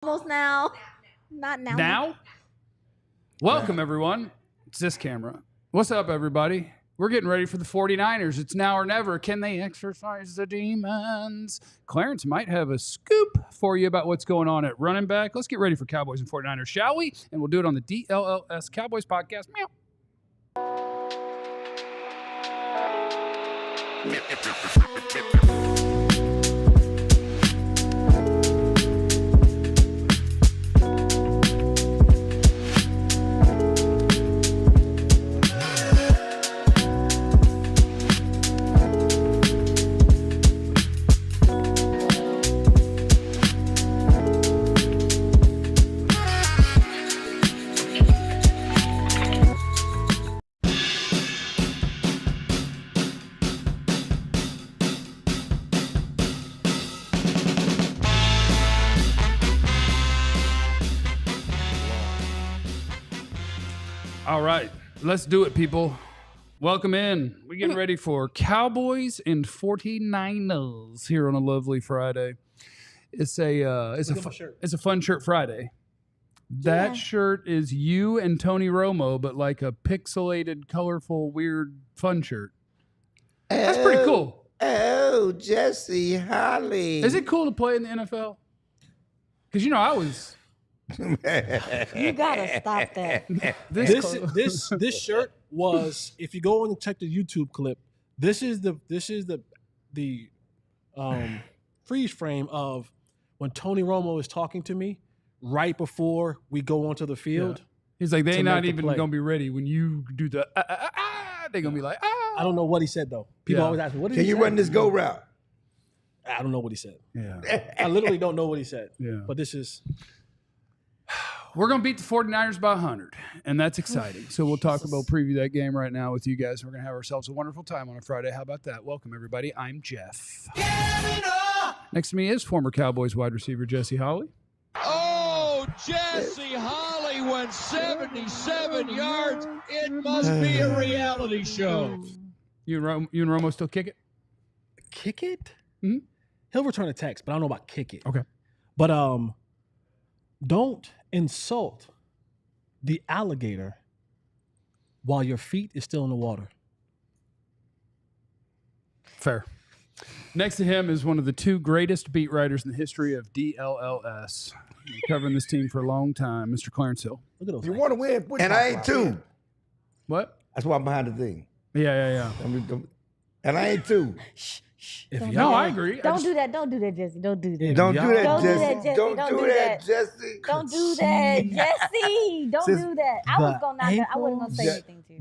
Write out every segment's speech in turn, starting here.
Almost now. Not now. Now? Welcome, everyone. It's this camera. What's up, everybody? We're getting ready for the 49ers. It's now or never. Can they exorcise the demons? Clarence might have a scoop for you about what's going on at running back. Let's get ready for Cowboys and 49ers, shall we? And we'll do it on the DLLS Cowboys Podcast. Meow. All right, let's do it, people. Welcome in. We're getting ready for Cowboys and 49ers here on a lovely Friday. It's a fun shirt Friday. That shirt is you and Tony Romo, but like a pixelated, colorful, weird, fun shirt. That's pretty cool. Oh, Jesse Holly. Is it cool to play in the NFL? Because, you know, I was... You gotta stop that. This shirt was, if you go and check the YouTube clip, this is the freeze frame of when Tony Romo is talking to me right before we go onto the field. Yeah. He's like, they're not even play. gonna be ready when you do the they're gonna be like, I don't know what he said though. People always ask me, what did he say? Can you run this go route? I don't know what he said. Yeah. I literally don't know what he said. Yeah. But this is... We're going to beat the 49ers by 100, and that's exciting. So we'll preview that game right now with you guys. We're going to have ourselves a wonderful time on a Friday. How about that? Welcome, everybody. I'm Jeff. Next to me is former Cowboys wide receiver Jesse Holly. Oh, Jesse Holly went 77 yards. It must be a reality show. You and Romo still kick it? Kick it? Mm-hmm. He'll return a text, but I don't know about kick it. Okay. But don't insult the alligator while your feet is still in the water. Fair. Next to him is one of the two greatest beat writers in the history of DLLS. Been covering this team for a long time, Mr. Clarence Hill. Look at those. You want to win? And I ain't two. What? That's why I'm behind the thing. Yeah. And I ain't two. No, I agree. Don't do that. Don't do that, Jesse. Don't do that. Don't do that, Don't do Jesse. that, Jesse. Don't do that, Jesse. Don't do that, Jesse. Don't do that. I was gonna knock that. I wasn't gonna say anything to you.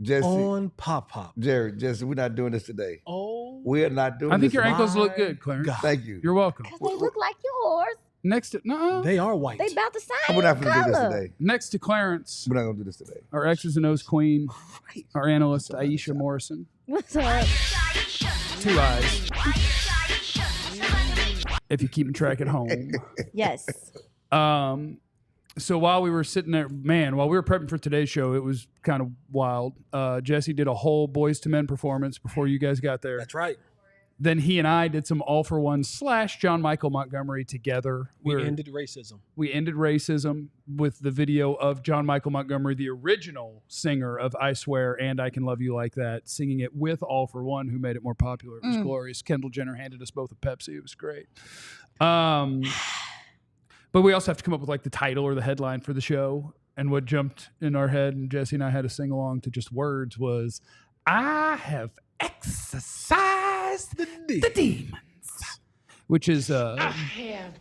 Jesse. On pop. Jared, Jesse, we're not doing this today. Oh. We're not doing this. I think your ankles look good, Clarence. God. Thank you. You're welcome. Because they look like yours. Next to They are white. They about the same We're not going to do this color. today. Next to Clarence, We're not going to do this today. our X's and O's queen, our analyst Aisha Morrison. What's up? 2 eyes. If you're keeping track at home. Yes. So while we were sitting there, while we were prepping for today's show, it was kind of wild. Jesse did a whole Boys to Men performance before you guys got there. That's right. Then he and I did some All for One / John Michael Montgomery together. We ended racism. We ended racism with the video of John Michael Montgomery, the original singer of I Swear and I Can Love You Like That, singing it with All for One, who made it more popular. It was glorious. Kendall Jenner handed us both a Pepsi. It was great. But we also have to come up with like the title or the headline for the show. And what jumped in our head, and Jesse and I had to sing along to just words, was, I have exorcised the demons. Which is... I have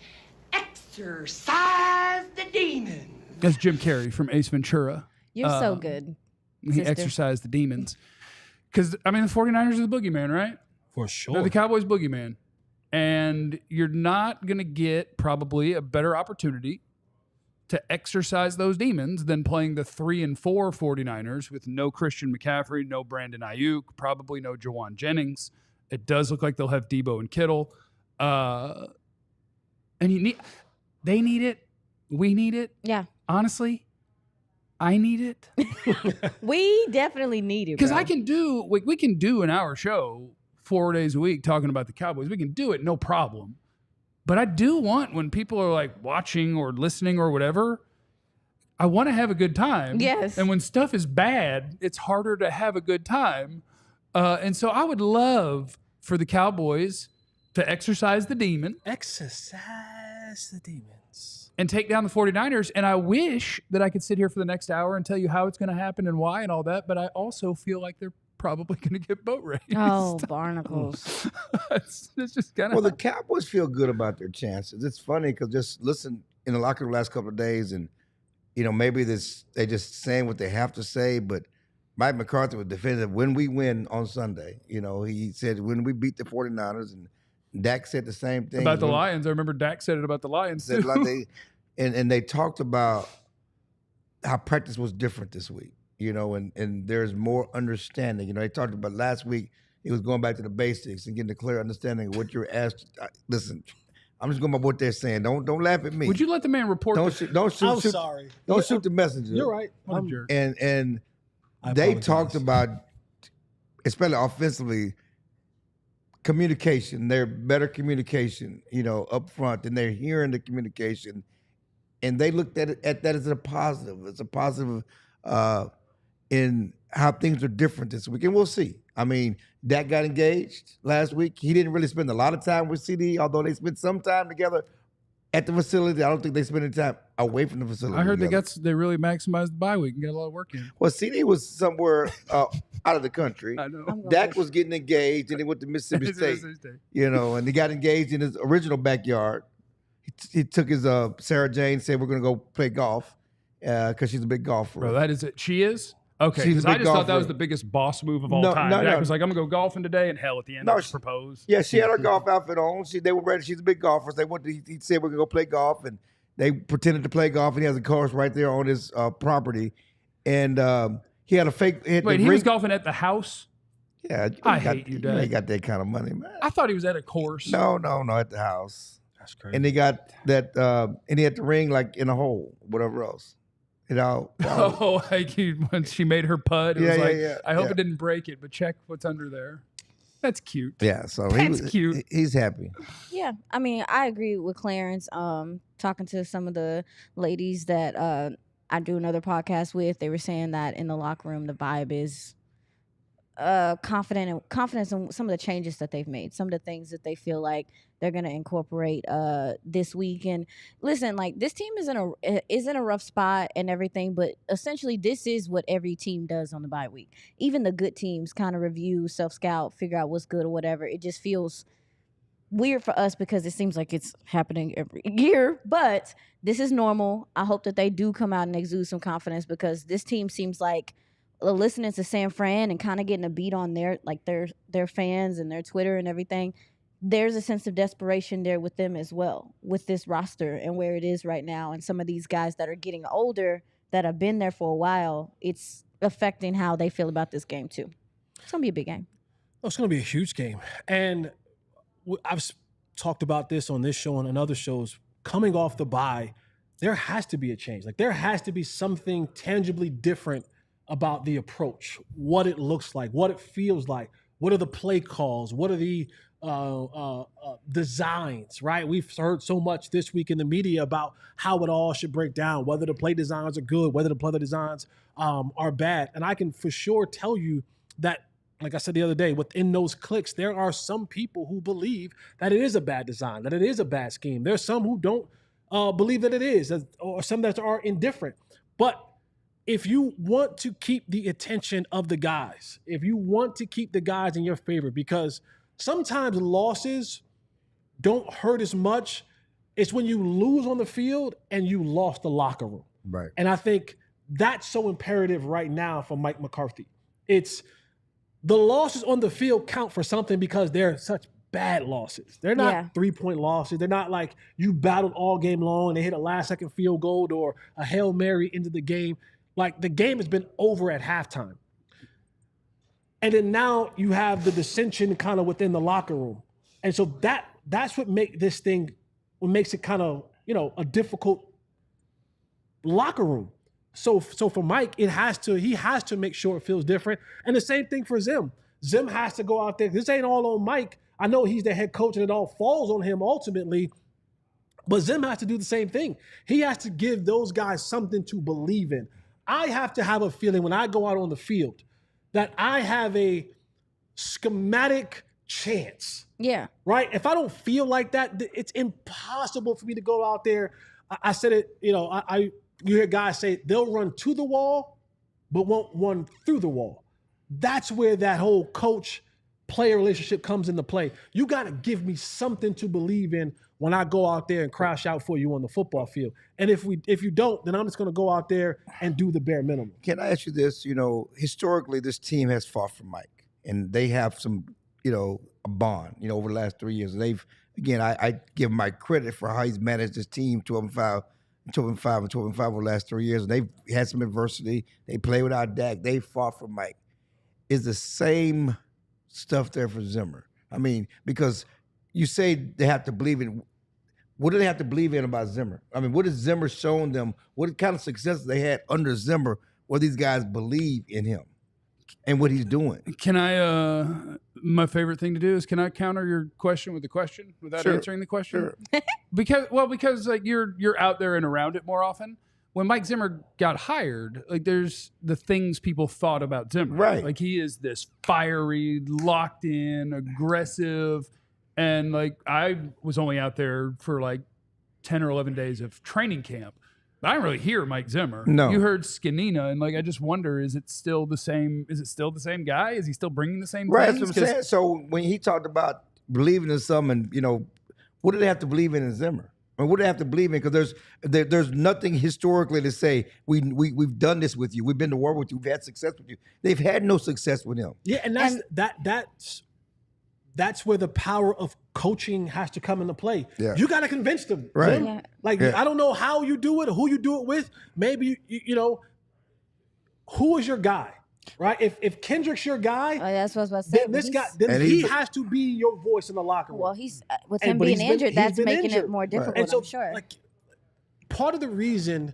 exorcised the demons. That's Jim Carrey from Ace Ventura. You're so good. He sister. exorcised the demons. Because, I mean, the 49ers are the boogeyman, right? For sure. They're the Cowboys boogeyman. And you're not going to get probably a better opportunity to exorcise those demons than playing the 3-4 49ers with no Christian McCaffrey, no Brandon Ayuk, probably no Jawan Jennings. It does look like they'll have Debo and Kittle. And they need it. We need it. Yeah. Honestly, I need it. We definitely need it. Because bro. we can do an hour show 4 days a week talking about the Cowboys. We can do it, no problem. But I do want, when people are like watching or listening or whatever, I want to have a good time. Yes. And when stuff is bad, it's harder to have a good time. And so I would love for the Cowboys to exorcise the demon. Exercise the demons. And take down the 49ers. And I wish that I could sit here for the next hour and tell you how it's going to happen and why and all that. But I also feel like they're probably going to get boat raced. Oh, barnacles. it's just kind of. Well, the Cowboys feel good about their chances. It's funny because just listen in the locker room the last couple of days, and maybe they just saying what they have to say. But Mike McCarthy was definitive when we win on Sunday. He said when we beat the 49ers, and Dak said the same thing about the Lions. I remember Dak said it about the Lions too. And they talked about how practice was different this week. And there's more understanding. They talked about last week, it was going back to the basics and getting a clear understanding of what you're asked. Listen, I'm just going by what they're saying. Don't laugh at me. Would you let the man report? Don't shoot. I'm sorry. Don't shoot the messenger. You're right. What a jerk. And I they apologize. talked about, especially offensively, communication. They're better communication, up front, and they're hearing the communication. And they looked at that as a positive. It's a positive in how things are different this week. And we'll see. I mean, Dak got engaged last week. He didn't really spend a lot of time with CD, although they spent some time together at the facility. I don't think they spent any time away from the facility. I heard together. they really maximized the bye week and got a lot of work in. Well, CD was somewhere out of the country. I know. Dak was getting engaged, and he went to Mississippi State. And he got engaged in his original backyard. He took his Sarah Jane, said we're going to go play golf because she's a big golfer. Bro, that is it. She is? Okay, She's a because I big just thought that golfer. was the biggest boss move of all No, time. no, Dak no. was like, I'm going to go golfing today, and hell, at the end, No, I proposed. Yeah, she had her golf outfit on. They were ready. She's a big golfer. So he said we're going to go play golf, and they pretended to play golf, and he has a course right there on his property. And he had a fake. Wait, he was golfing at the house? Yeah, I hate you, Dad. ain't got that kind of money, man. I thought he was at a course. No, at the house. That's crazy. And he got that, and he had the ring like in a hole, whatever else. Oh, like when she made her putt, it was like, I hope yeah. it didn't break it, but check what's under there. That's cute. Yeah, so That's cute. He's happy. Yeah, I mean, I agree with Clarence. Talking to some of the ladies that I do another podcast with, they were saying that in the locker room, the vibe is confidence in some of the changes that they've made, some of the things that they feel like they're going to incorporate this week. And listen, like, this team is in a rough spot and everything, but essentially this is what every team does on the bye week. Even the good teams kind of review, self-scout, figure out what's good or whatever. It just feels weird for us because it seems like it's happening every year, but this is normal. I hope that they do come out and exude some confidence, because this team seems like, listening to San Fran and kind of getting a beat on their fans and their Twitter and everything, there's a sense of desperation there with them as well, with this roster and where it is right now. And some of these guys that are getting older, that have been there for a while, it's affecting how they feel about this game too. It's going to be a big game. Oh, it's going to be a huge game. And I've talked about this on this show and on other shows. Coming off the bye, there has to be a change. Like, there has to be something tangibly different about the approach, what it looks like, what it feels like, what are the play calls, what are the designs, right? We've heard so much this week in the media about how it all should break down, whether the play designs are good, whether the play designs are bad. And I can for sure tell you that, like I said the other day, within those clicks, there are some people who believe that it is a bad design, that it is a bad scheme. There's some who don't believe that it is, or some that are indifferent. But if you want to keep the attention of the guys, if you want to keep the guys in your favor, because sometimes losses don't hurt as much, it's when you lose on the field and you lost the locker room. Right. And I think that's so imperative right now for Mike McCarthy. It's the losses on the field count for something because they're such bad losses. They're not 3-point losses. They're not like you battled all game long and they hit a last-second field goal or a Hail Mary into the game. Like, the game has been over at halftime. And then now you have the dissension kind of within the locker room. And so that's what makes it kind of, a difficult locker room. So for Mike, he has to make sure it feels different. And the same thing for Zim. Zim has to go out there. This ain't all on Mike. I know he's the head coach and it all falls on him ultimately, But Zim has to do the same thing. He has to give those guys something to believe in. I have to have a feeling when I go out on the field that I have a schematic chance. Yeah. Right? If I don't feel like that, it's impossible for me to go out there. I said it, you hear guys say they'll run to the wall, but won't run through the wall. That's where that whole coach-player relationship comes into play. You got to give me something to believe in when I go out there and crash out for you on the football field. And if you don't, then I'm just going to go out there and do the bare minimum. Can I ask you this? Historically, this team has fought for Mike, and they have some, a bond, over the last 3 years. They've, again, I give Mike credit for how he's managed this team 12-5 over the last 3 years. And they've had some adversity. They play without Dak. They fought for Mike. Is the same stuff there for Zimmer? I mean, because you say they have to believe in. What do they have to believe in about Zimmer? I mean, what has Zimmer shown them? What kind of success they had under Zimmer where these guys believe in him and what he's doing? Can I, my favorite thing to do is, can I counter your question with a question without answering the question? Sure. because like you're out there and around it more often. When Mike Zimmer got hired, like there's the things people thought about Zimmer. Right. Like he is this fiery, locked in, aggressive. And like I was only out there for like 10 or 11 days of training camp. I didn't really hear Mike Zimmer. No. You heard Skinina, and like I just wonder, is it still the same guy? Is he still bringing the same Right, things? that's what I'm saying. So when he talked about believing in something, what do they have to believe in Zimmer? I mean, what do they have to believe in? Because there's nothing historically to say we've done this with you. We've been to war with you. We've had success with you. They've had no success with him. Yeah, and that's where the power of coaching has to come into play. Yeah. You got to convince them. Right. Jim. I don't know how you do it or who you do it with. Maybe, who is your guy? Right? If Kendrick's your guy, that's what I was about to say. then this guy, then he has to be your voice in the locker room. Well, he's with him being injured, that's making it more difficult. And so, I'm sure. like, part of the reason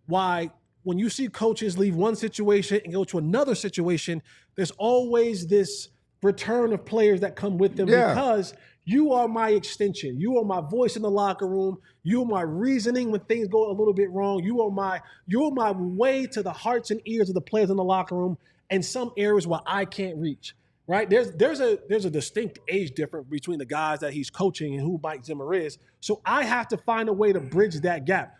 why when you see coaches leave one situation and go to another situation, there's always this return of players that come with them because you are my extension. You are my voice in the locker room. You are my reasoning when things go a little bit wrong. You're my way to the hearts and ears of the players in the locker room and some areas where I can't reach. Right? There's a distinct age difference between the guys that he's coaching and who Mike Zimmer is. So I have to find a way to bridge that gap.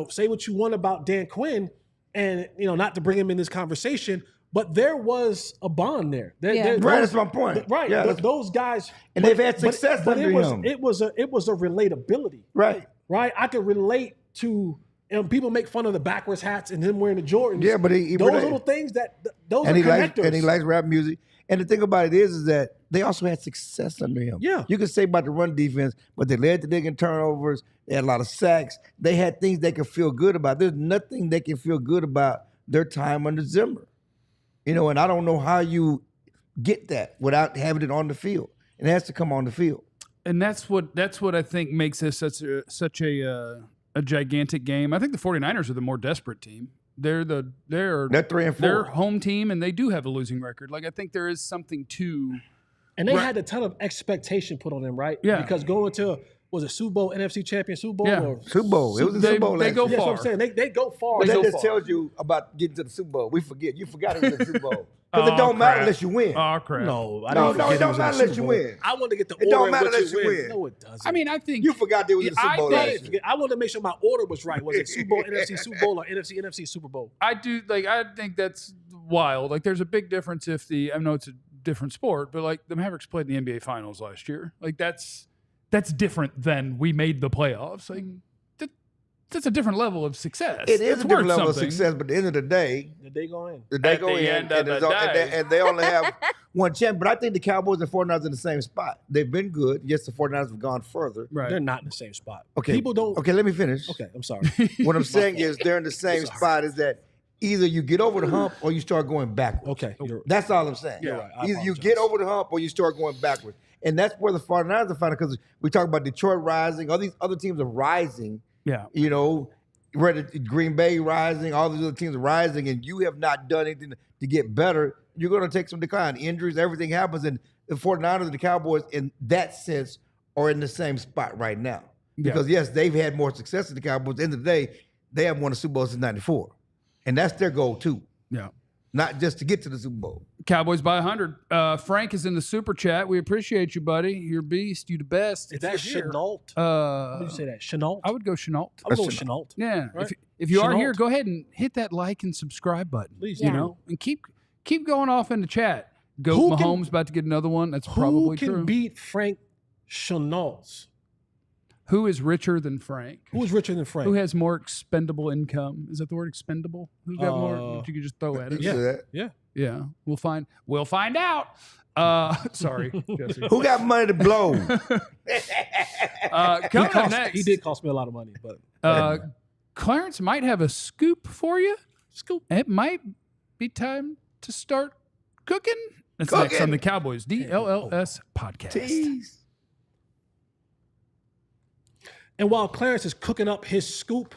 Say what you want about Dan Quinn, and not to bring him in this conversation, but there was a bond there. Right, that's my point. Right, yeah, those guys, and they've had success under him. It was a relatability. Right. I could relate to. People make fun of the backwards hats and him wearing the Jordans. Yeah, but those little things those are connectors. And he likes rap music. And the thing about it is that they also had success under him. Yeah. You can say about the run defense, but they led the league in turnovers. They had a lot of sacks. They had things they could feel good about. There's nothing they can feel good about their time under Zimmer. And I don't know how you get that without having it on the field. It has to come on the field. And that's what I think makes this such a gigantic game. I think the 49ers are the more desperate team. They're 3-4. They're home team, and they do have a losing record. Like I think there is something to. And they had a ton of expectation put on them, right? Yeah. Because going to was it Super Bowl, NFC champion, Super Bowl? Yeah. Or Super Bowl. It was a Super Bowl. They go far. That's what I'm saying. They go far. That just tells you about getting to the Super Bowl. We forget. You forgot it was the Super Bowl. Because it don't matter unless you win. Oh, crap. No, it don't matter unless you win. I wanted to get the It order. don't matter of what unless you win. No, it doesn't. I mean, I think You forgot there was a Super Bowl last year. I wanted to make sure my order was right. Was it Super Bowl, NFC, Super Bowl, or NFC, Super Bowl? I think that's wild. Like there's a big difference I know it's a different sport, but like the Mavericks played in the NBA Finals last year. Like that's different than we made the playoffs. Like that's a different level of success. It is That's a different worth level of something. success, but at the end of the day, Did they go in? they At go the in end of the day. and they only have one champ. But I think the Cowboys and 49ers are in the same spot. They've been good. Yes, the 49ers have gone further. Right. They're not in the same spot. Okay. People don't. Okay, let me finish. Okay, I'm sorry. What I'm saying is they're in the same spot is that either you get over the hump or you start going backwards. Okay. That's all I'm saying. Yeah. Right. I Either you apologize. get over the hump or you start going backwards. And that's where the 49ers are finding, because we talk about Detroit rising, all these other teams are rising, Yeah. Green Bay rising, all these other teams are rising, and you have not done anything to get better. You're going to take some decline. Injuries, everything happens, and the 49ers and the Cowboys, in that sense, are in the same spot right now. Because yes, they've had more success than the Cowboys. At the end of the day, they haven't won a Super Bowl since '94, and that's their goal too. Yeah. Not just to get to the Super Bowl. Cowboys by 100. Frank is in the super chat. We appreciate you, buddy. You're a beast. You the best. Is that Chenault? How do you say that? Chenault? I would go Chenault. I would go Chenault. Yeah. Right? If you are Chenault. here, go ahead and hit that like and subscribe button. Please, you know, and keep going off in the chat. Goat Mahomes about to get another one. That's probably true. Who can beat Frank Chenault? Who is richer than Frank? Who is richer than Frank? Who has more expendable income? Is that the word expendable? Who's got more that you could just throw at us? Yeah. We'll find out. Sorry, Jesse. Who got money to blow? Coming up next. He did cost me a lot of money, but Clarence might have a scoop for you. Scoop. It might be time to start cooking. That's next on the Cowboys DLLS podcast. Tease. And while Clarence is cooking up his scoop,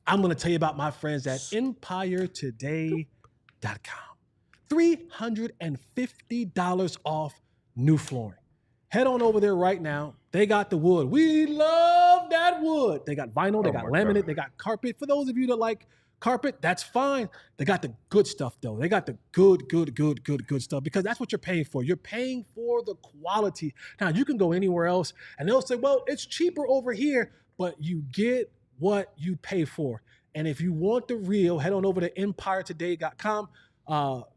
I'm going to tell you about my friends at EmpireToday.com. $350 off new flooring. Head on over there right now. They got the wood. We love that wood. They got vinyl. They got laminate. They got carpet. For those of you that like carpet, that's fine. They got the good stuff, though. They got the good stuff because that's what you're paying for. You're paying for the quality. Now, you can go anywhere else, and they'll say, well, it's cheaper over here, but you get what you pay for. And if you want the real, head on over to EmpireToday.com.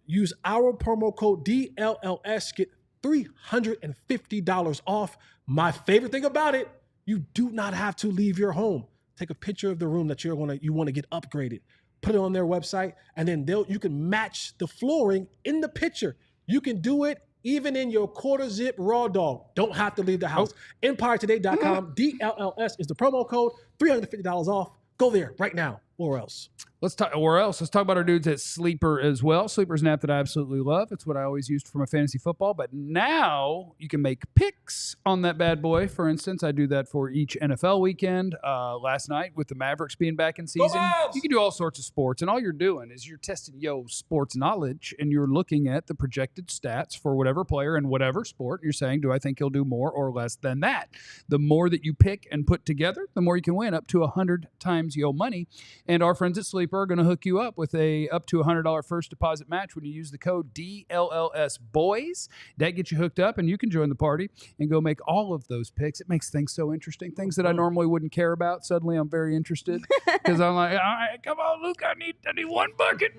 Use our promo code DLLS. Get $350 off. My favorite thing about it, you do not have to leave your home. Take a picture of the room that you want to get upgraded. Put it on their website, and then you can match the flooring in the picture. You can do it even in your quarter zip raw dog. Don't have to leave the house. EmpireToday.com. DLLS is the promo code. $350 off. Go there right now. Or else. Let's talk about our dudes at Sleeper as well. Sleeper's an app that I absolutely love. It's what I always used for my fantasy football. But now you can make picks on that bad boy. For instance, I do that for each NFL weekend. Last night with the Mavericks being back in season, you can do all sorts of sports. And all you're doing is you're testing sports knowledge, and you're looking at the projected stats for whatever player in whatever sport. You're saying, do I think he'll do more or less than that? The more that you pick and put together, the more you can win, up to 100 times your money. And our friends at Sleeper are going to hook you up with a up to $100 first deposit match when you use the code DLLS Boys. That gets you hooked up, and you can join the party and go make all of those picks. It makes things so interesting. Things that I normally wouldn't care about. Suddenly, I'm very interested because I'm like, all right, come on, Luke, I need one bucket.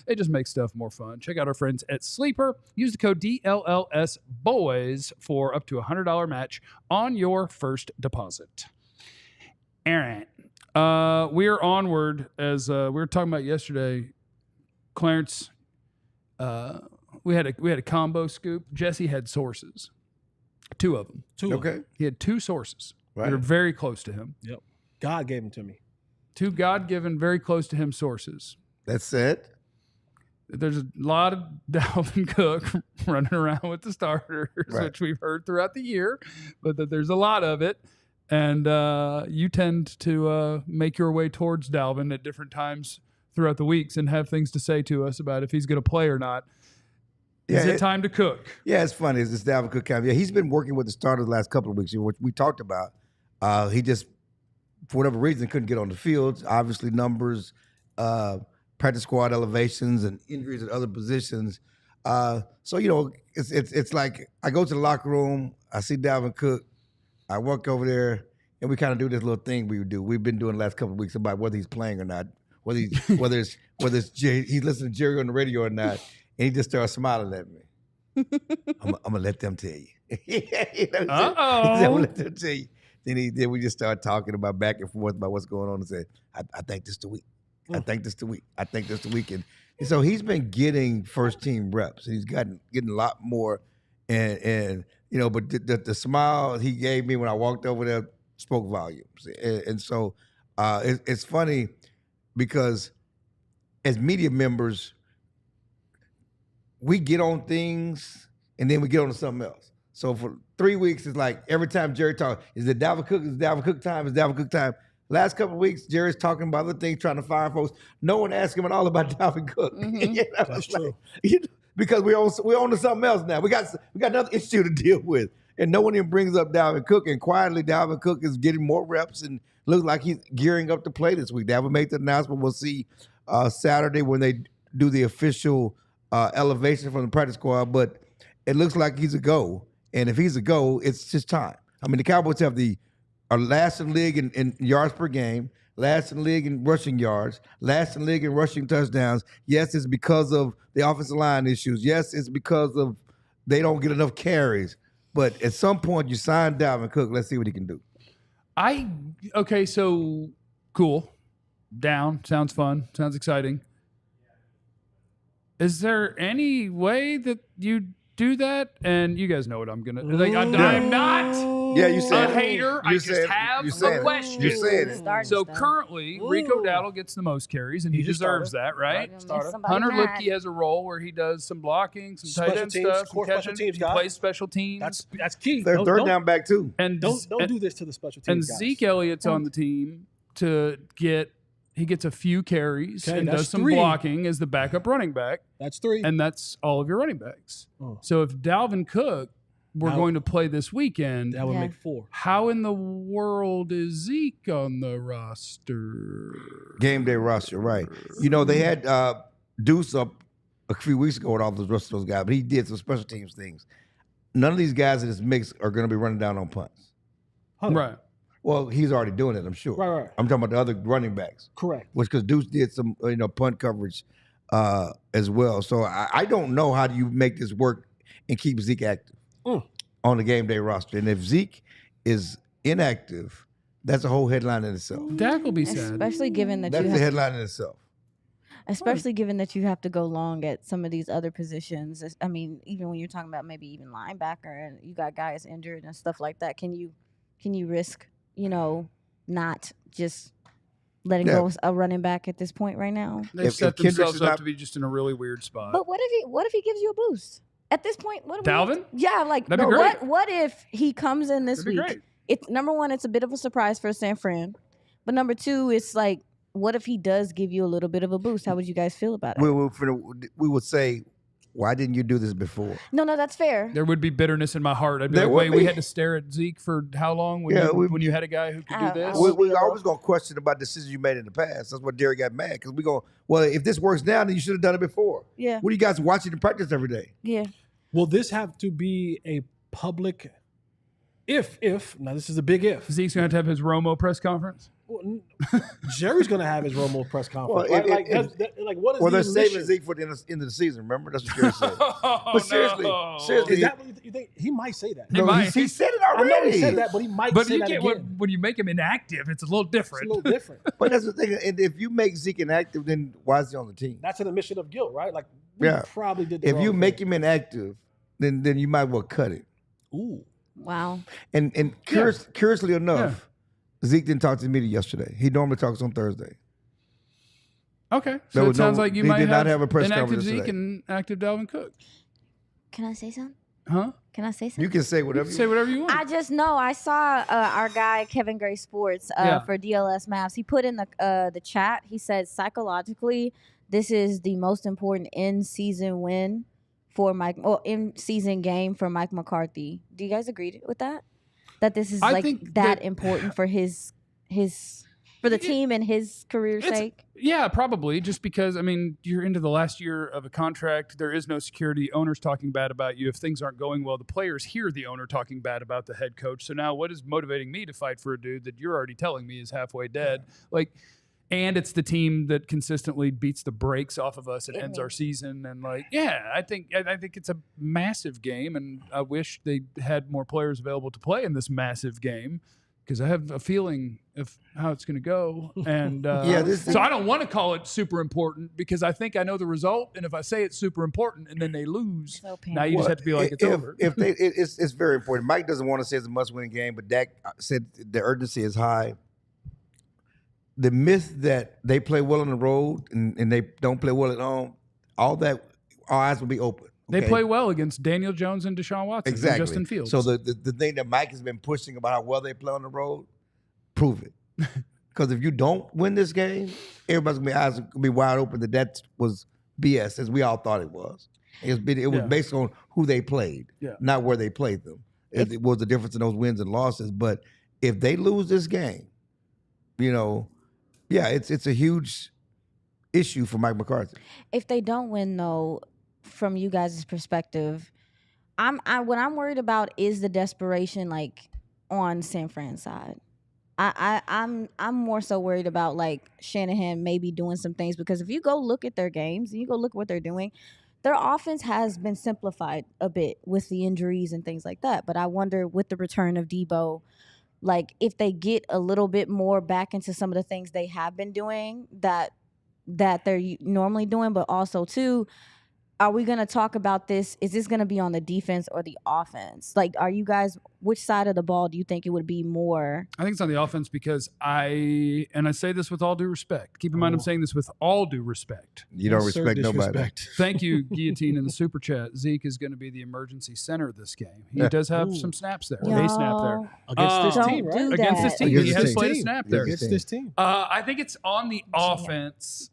It just makes stuff more fun. Check out our friends at Sleeper. Use the code DLLS Boys for up to $100 match on your first deposit. Aaron. We're onward as we were talking about yesterday. Clarence, we had a combo scoop. Jesse had sources, 2 of them. Okay. He had 2 sources that are very close to him. Yep. God gave them to me. 2 God-given, very close to him sources. That's it. There's a lot of Dalvin Cook running around with the starters, which we've heard throughout the year, but that there's a lot of it. And you tend to make your way towards Dalvin at different times throughout the weeks and have things to say to us about if he's going to play or not. Is it time to cook? Yeah, it's funny. It's this Dalvin Cook kind of. Yeah, he's been working with the starter the last couple of weeks, which we talked about. He just, for whatever reason, couldn't get on the field. Obviously, numbers, practice squad elevations, and injuries at other positions. So it's like I go to the locker room, I see Dalvin Cook. I walk over there, and we kind of do this little thing we do. We've been doing the last couple of weeks about whether he's playing or not, whether he's listening to Jerry on the radio or not, and he just starts smiling at me. I'm gonna let them tell you. I'm gonna let them tell you. Then we just start talking about back and forth about what's going on and say, I think this the week. I think this the week. I think this the weekend. And so he's been getting first team reps. He's getting a lot more, and but the smile he gave me when I walked over there spoke volumes. And so it's funny because as media members, we get on things and then we get on to something else. So for 3 weeks, it's like every time Jerry talks, is it Dalvin Cook? Is it Dalvin Cook time? Is it Dalvin Cook time? Last couple of weeks, Jerry's talking about other things, trying to fire folks. No one asked him at all about Dalvin Cook. Mm-hmm. That's true. Because we're on to something else now. We got another issue to deal with. and no one even brings up Dalvin Cook. And quietly, Dalvin Cook is getting more reps and looks like he's gearing up to play this week. They haven't made the announcement. We'll see Saturday when they do the official elevation from the practice squad. But it looks like he's a go. And if he's a go, it's just time. I mean, the Cowboys are last in the league in yards per game, last in the league in rushing yards, last in the league in rushing touchdowns. Yes, it's because of the offensive line issues. Yes, it's because of they don't get enough carries. But at some point, you sign Dalvin Cook. Let's see what he can do. Okay, so cool. Down. Sounds fun. Sounds exciting. Is there any way that you do that? And you guys know what I'm going to like. I'm not you said a hater. I just have a question. You said it. So currently, Rico Dowdle gets the most carries, and he deserves that, right? Hunter Lipke has a role where he does some blocking, some tight end stuff, some catching. He plays special teams. That's key. They're third down back too. And don't do this to the special teams. And guys. Zeke Elliott's on the team he gets a few carries and does some 3. blocking as the backup running back. That's 3. And that's all of your running backs. Oh. So if Dalvin Cook were going to play this weekend, that would make 4. how in the world is Zeke on the roster? Game day roster, right. You know, they had Deuce up a few weeks ago with all the rest of those guys, but he did some special teams things. None of these guys in this mix are going to be running down on punts. Right. Well, he's already doing it, I'm sure. Right. I'm talking about the other running backs. Correct. Which because Deuce did some punt coverage as well. So I don't know how do you make this work and keep Zeke active on the game day roster. And if Zeke is inactive, that's a whole headline in itself. Dak will be sad. Especially given that That's the headline in itself. Especially given that you have to go long at some of these other positions. I mean, even when you're talking about maybe even linebacker and you got guys injured and stuff like that, can you risk, not just letting go a running back at this point right now? They've set themselves up to be just in a really weird spot. But what if he gives you a boost? At this point, what Dalvin? That'd be great. What if he comes in this week? Great. It's number one, it's a bit of a surprise for San Fran. But number two, it's like, what if he does give you a little bit of a boost? How would you guys feel about it? We would say, why didn't you do this before? No, that's fair. There would be bitterness in my heart. I'd be like, wait, we had to stare at Zeke for how long when you had a guy who could do this? We're always going to question about decisions you made in the past. That's what Derek got mad because we go, well, if this works now, then you should have done it before. Yeah. What are you guys watching in practice every day? Yeah. Will this have to be a public now this is a big if. Zeke's going to have his Romo press conference? Well, Jerry's going to have his Romo press conference. Well, right? What is they're the saving mission? Zeke for the end of the season. Remember, that's what Jerry said. But seriously, Is that what you think? He might say that. He said it already. I know he said that, but he might say that again. When you make him inactive, it's a little different. It's a little different. But that's the thing. And if you make Zeke inactive, then why is he on the team? That's an admission of guilt, right? Like we probably did. If you make him inactive, then you might well cut it. Ooh. Wow. And curiously enough, Zeke didn't talk to the media yesterday. He normally talks on Thursday. Okay. So it sounds like you might have a press inactive conference Zeke today. and active Dalvin Cook. Can I say something? Huh? Can I say something? You can say whatever. Say whatever you want. I just know I saw our guy Kevin Gray Sports for DLS Maps. He put in the chat. He said psychologically, this is the most important in-season win for Mike, or in-season game for Mike McCarthy. Do you guys agree with that? That this is that important for for the team and his career's sake? Yeah, probably. Just because, I mean, you're into the last year of a contract. There is no security. Owner's talking bad about you. If things aren't going well, the players hear the owner talking bad about the head coach. So now what is motivating me to fight for a dude that you're already telling me is halfway dead? And it's the team that consistently beats the brakes off of us and ends our season. And I think it's a massive game, and I wish they had more players available to play in this massive game because I have a feeling of how it's going to go. And so I don't want to call it super important because I think I know the result. And if I say it's super important and then they lose, now you just have to be like, it's over. It's very important. Mike doesn't want to say it's a must-win game, but Dak said the urgency is high. The myth that they play well on the road and they don't play well at home, all eyes will be open. Okay? They play well against Daniel Jones and Deshaun Watson and Justin Fields. So the thing that Mike has been pushing about how well they play on the road, prove it. Because if you don't win this game, everybody's eyes will be wide open that was BS, as we all thought it was. It was based on who they played, not where they played them. It was the difference in those wins and losses. But if they lose this game, it's a huge issue for Mike McCarthy. If they don't win, though, from you guys' perspective, what I'm worried about is the desperation, like, on San Fran's side. I'm more so worried about, like, Shanahan maybe doing some things, because if you go look at their games and you go look at what they're doing, their offense has been simplified a bit with the injuries and things like that. But I wonder, with the return of Debo, like, if they get a little bit more back into some of the things they have been doing that they're normally doing, but also too, are we going to talk about this? Is this going to be on the defense or the offense? Like, are you guys, which side of the ball do you think it would be more? I think it's on the offense, because I say this with all due respect. Keep in mind, I'm saying this with all due respect. You don't respect nobody. Thank you, Guillotine, in the super chat. Zeke is going to be the emergency center this game. He does have some snaps there. A snap there. Against this team, right? Against this team. He has played a snap there. Against this team. I think it's on the offense.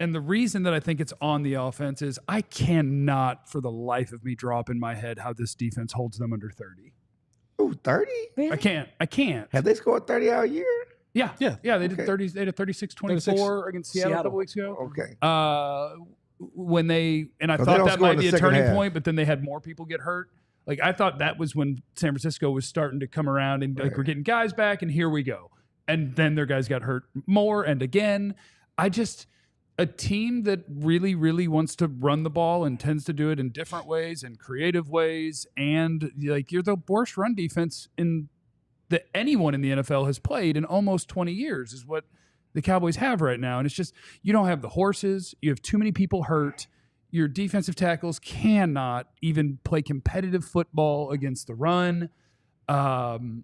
And the reason that I think it's on the offense is I cannot, for the life of me, drop in my head how this defense holds them under 30. Ooh, 30? Really? I can't. Have they scored 30 all year? Yeah. They did 30. They had a 36-24 against Seattle a couple weeks ago. Okay. I thought that might be a turning point, but then they had more people get hurt. Like, I thought that was when San Francisco was starting to come around and like, we're getting guys back, and here we go. And then their guys got hurt more and again. A team that really, really wants to run the ball and tends to do it in different ways and creative ways, and like, you're the worst run defense that anyone in the NFL has played in almost 20 years is what the Cowboys have right now. And it's just, you don't have the horses. You have too many people hurt. Your defensive tackles cannot even play competitive football against the run. The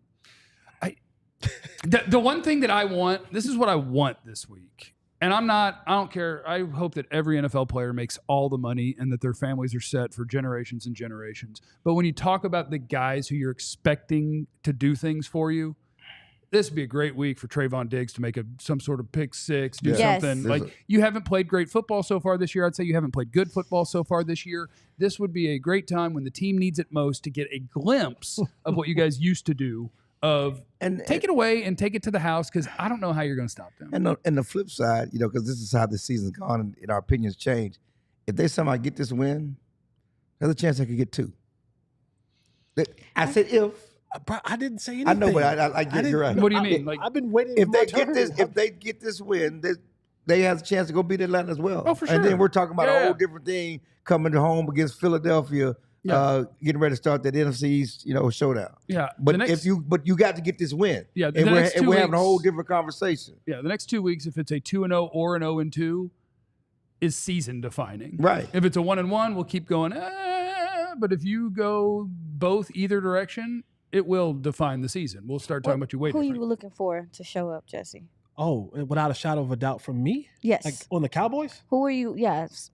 one thing that I want, this is what I want this week. And I don't care. I hope that every NFL player makes all the money and that their families are set for generations and generations. But when you talk about the guys who you're expecting to do things for you, this would be a great week for Trayvon Diggs to make some sort of pick six, do something. Like, you haven't played great football so far this year. I'd say you haven't played good football so far this year. This would be a great time when the team needs it most to get a glimpse of what you guys used to do. Take it away and take it to the house, because I don't know how you're going to stop them. And the flip side, because this is how this season's gone and our opinions change. If they somehow get this win, there's a chance they could get 2. I said if. I didn't say anything. I know, but I get you're right. What do you mean? Like, I've been waiting. If they get this win, they have a chance to go beat Atlanta as well. Oh, for sure. And then we're talking about a whole different thing coming home against Philadelphia. Getting ready to start that NFC East, showdown. Yeah, but you got to get this win. Yeah, and we're having a whole different conversation. Yeah, the next 2 weeks, if it's a 2-0 or an 0-2, is season defining. Right. If it's a 1-1, we'll keep going. But if you go either direction, it will define the season. We'll start talking about you waiting. Who are you looking for to show up, Jesse? Oh, without a shadow of a doubt, from me. Yes. Like on the Cowboys. Who are you? Yes.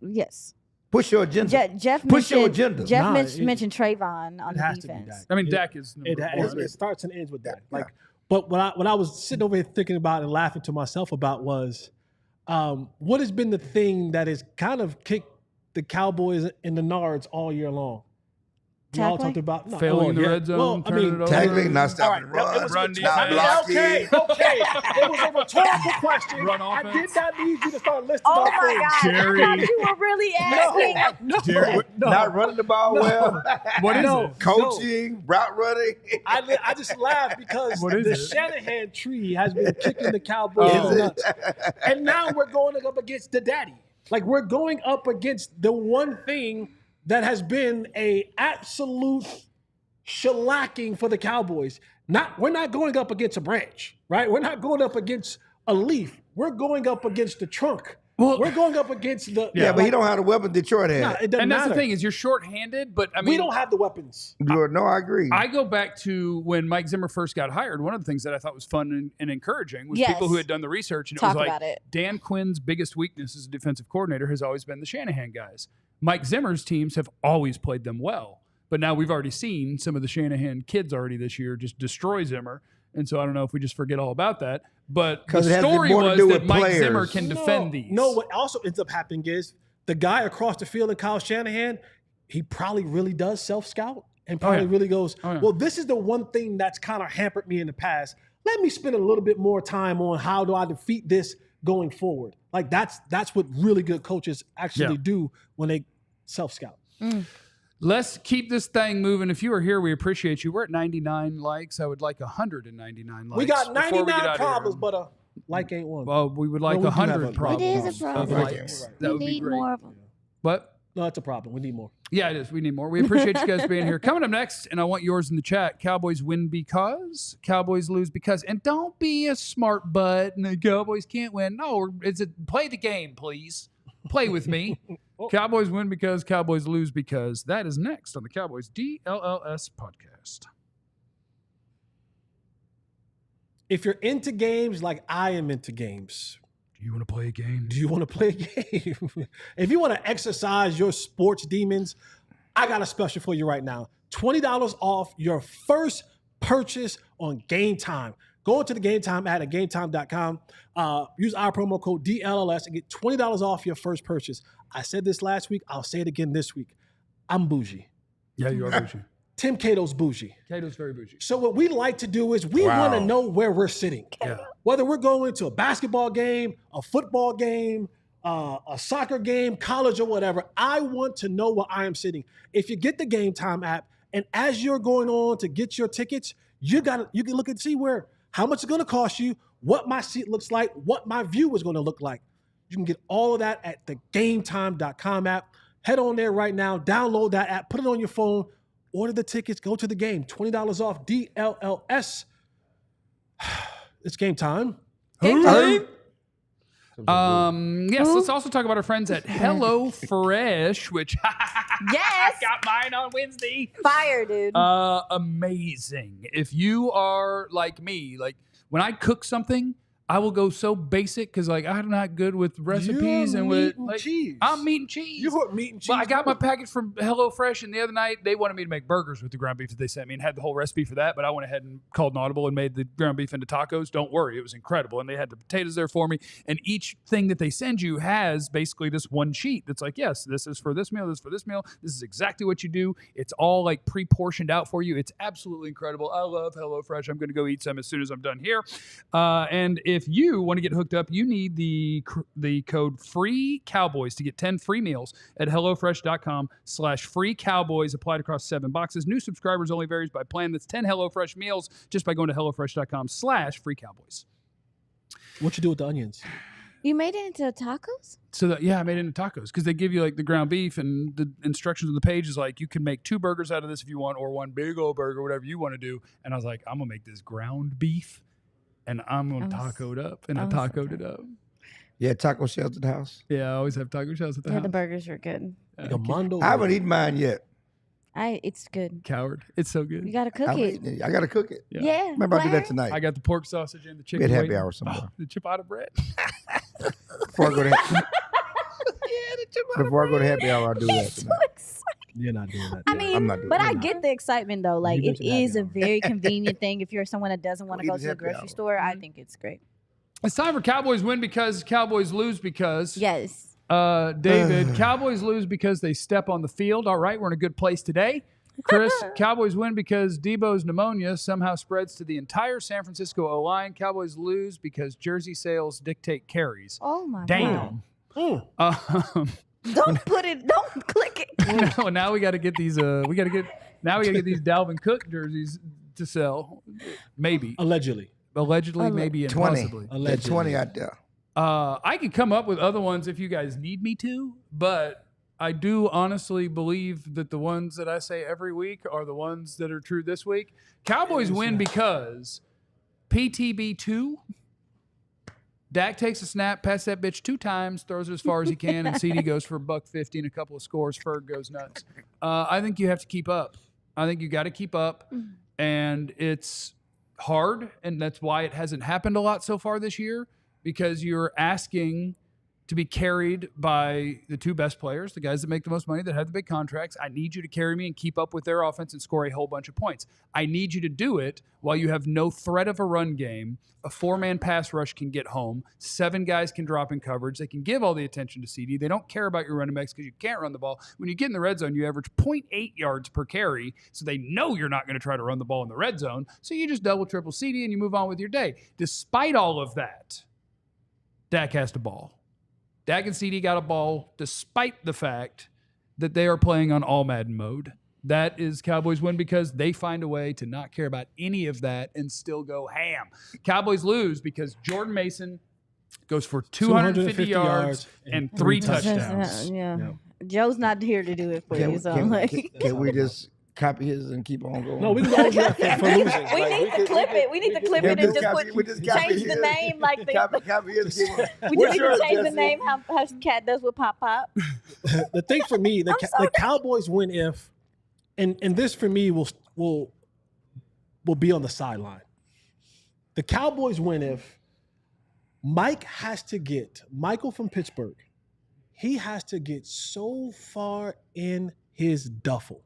Push your agenda. Jeff mentioned Trayvon on the defense. I mean, Dak is number one. It starts and ends with Dak. But what I was sitting over here thinking about and laughing to myself about was, what has been the thing that has kind of kicked the Cowboys in the nards all year long? We all talked about failing in the red zone, turning it over. Tackling, not stopping run defense. Okay. It was a rhetorical question. Run offense. I did not need you to start listing Oh off my things. God! Jerry. I thought you were really asking. Not running the ball well. What is it? Coaching, route running. I just laughed because the Shanahan tree has been kicking the Cowboys nuts. And now we're going up against the daddy. Like, we're going up against the one thing that has been a absolute shellacking for the Cowboys. We're not going up against a branch, right? We're not going up against a leaf. We're going up against the trunk. Well, we're going up against the... Yeah, but he don't have the weapon Detroit had. Nah, it doesn't that's matter. the thing, is you're shorthanded, but I mean... We don't have the weapons. No, I agree. I go back to when Mike Zimmer first got hired. One of the things that I thought was fun and encouraging was people who had done the research. And it was like, Dan Quinn's biggest weakness as a defensive coordinator has always been the Shanahan guys. Mike Zimmer's teams have always played them well. But now we've already seen some of the Shanahan kids already this year just destroy Zimmer. And so I don't know if we just forget all about that. But the story was that Mike Zimmer can defend these. No, what also ends up happening is the guy across the field in Kyle Shanahan, he probably really does self-scout. and probably really goes, well, this is the one thing that's kind of hampered me in the past. Let me spend a little bit more time on how do I defeat this going forward. Like that's what really good coaches actually do when they self-scout. Let's keep this thing moving. If you are here, we appreciate you. We're at 99 likes. I would like 199 likes. We got 99 problems, but a like ain't one. Well, we would like 100 problems. It is a problem. Likes. That would be need great. more of them. What? No, that's a problem. We need more. Yeah, it is. We need more. We appreciate you guys being here. Coming up next, and I want yours in the chat. Cowboys win because, Cowboys lose because, and don't be a smart butt and the Cowboys can't win. No, play the game, please. Play with me. Cowboys win because, Cowboys lose because. That is next on the Cowboys DLLS Podcast. If you're into games like I am into games, do you want to play a game? Do you want to play a game? If you want to exercise your sports demons, I got a special for you right now. $20 off your first purchase on Game Time. Go into the Game Time ad at gametime.com. Use our promo code DLLS and get $20 off your first purchase. I said this last week. I'll say it again this week. I'm bougie. Yeah, you are bougie. Tim Cato's bougie. Cato's very bougie. So what we like to do is we want to know where we're sitting. Yeah. Whether we're going to a basketball game, a football game, a soccer game, college or whatever, I want to know where I am sitting. If you get the Game Time app, and as you're going on to get your tickets, you can look and see how much it's going to cost you, what my seat looks like, what my view is going to look like. You can get all of that at the gametime.com app. Head on there right now, download that app, put it on your phone, order the tickets, go to the game. $20 off DLLS. It's game time. Game time. Yes, let's also talk about our friends at HelloFresh, which yes, got mine on Wednesday. Fire, dude. Amazing. If you are like me, like when I cook something, I will go so basic because like I'm not good with recipes and with cheese. I'm meat and cheese. You put meat and cheese. Well, I got my package from HelloFresh, and the other night they wanted me to make burgers with the ground beef that they sent me, and had the whole recipe for that. But I went ahead and called an audible and made the ground beef into tacos. Don't worry, it was incredible, and they had the potatoes there for me. And each thing that they send you has basically this one sheet that's like, yes, this is for this meal, this is for this meal. This is exactly what you do. It's all like pre-portioned out for you. It's absolutely incredible. I love HelloFresh. I'm going to go eat some as soon as I'm done here. And if you want to get hooked up, you need the code FREECowboys to get 10 free meals at HelloFresh.com/FreeCowboys applied across 7 boxes. New subscribers only varies by plan. That's 10 HelloFresh meals just by going to HelloFresh.com/FreeCowboys. What you do with the onions? You made it into tacos? So I made it into tacos because they give you like the ground beef, and the instructions on the page is like you can make 2 burgers out of this if you want, or 1 big old burger, whatever you want to do. And I was like, I'm gonna make this ground beef, and I'm gonna taco it up, and I tacoed it up. Yeah, taco shells at the house. Yeah, I always have taco shells at the house. The burgers were good. Like a Mondo. I haven't eaten mine yet. It's good. Coward, it's so good. You gotta cook it. I gotta cook it. Yeah. Remember, I do that tonight. I got the pork sausage and the chicken. We had happy hour somewhere. The ciabatta bread. Before I go to happy hour, I'll do that tonight. You're not doing that. I mean, I'm not doing but that. I get the excitement though. Like You it mentioned is a very convenient thing. If you're someone that doesn't want to Well, go to the happy grocery hour. store, I think it's great. It's time for Cowboys win because Cowboys lose because. Yes. David, Cowboys lose because they step on the field. All right, we're in a good place today. Chris, Cowboys win because Debo's pneumonia somehow spreads to the entire San Francisco O-line. Cowboys lose because jersey sales dictate carries. Oh my Damn. God. Don't click it. Now we got to get these. Now we got to get these Dalvin Cook jerseys to sell. Maybe. Allegedly, maybe, and 20. possibly. There's 20 out there. I could come up with other ones if you guys need me to, but I do honestly believe that the ones that I say every week are the ones that are true this week. Cowboys win because PTB2. Dak takes a snap, passes that bitch 2 times, throws it as far as he can, and CD goes for $150 and a couple of scores. Ferg goes nuts. I think you have to keep up. I think you got to keep up, and it's hard, and that's why it hasn't happened a lot so far this year, because you're asking to be carried by the two best players, the guys that make the most money, that have the big contracts. I need you to carry me and keep up with their offense and score a whole bunch of points. I need you to do it while you have no threat of a run game. A 4-man pass rush can get home. 7 guys can drop in coverage. They can give all the attention to CD. They don't care about your running backs because you can't run the ball. When you get in the red zone, you average 0.8 yards per carry, so they know you're not going to try to run the ball in the red zone. So you just double, triple CD and you move on with your day. Despite all of that, Dak has to ball. Dak and CD got a ball despite the fact that they are playing on all Madden mode. That is Cowboys win because they find a way to not care about any of that and still go ham. Cowboys lose because Jordan Mason goes for 250 yards and 3 touchdowns. Yeah. Joe's not here to do it for you. So can we just copy his and keep on going? No, we can go over that for losing. We need to clip it. We need to clip it and just change the name like the. Copy his. We just need to change the name how Cat does with Pop Pop. The thing for me, the Cowboys win if, and this for me will be on the sideline. The Cowboys win if Michael from Pittsburgh, he has to get so far in his duffel.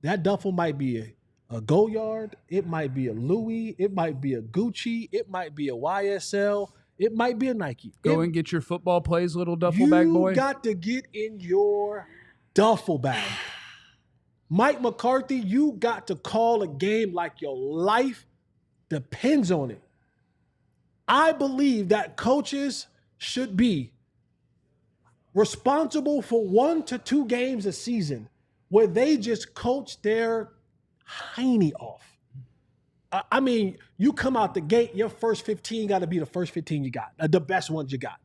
That duffel might be a Goyard, it might be a Louis, it might be a Gucci, it might be a YSL, it might be a Nike. Go and get your football plays, little duffel bag boy. You got to get in your duffel bag. Mike McCarthy, you got to call a game like your life depends on it. I believe that coaches should be responsible for 1 to 2 games a season where they just coach their hiney off. I mean, you come out the gate, your first 15 got to be the first 15 you got, the best ones you got.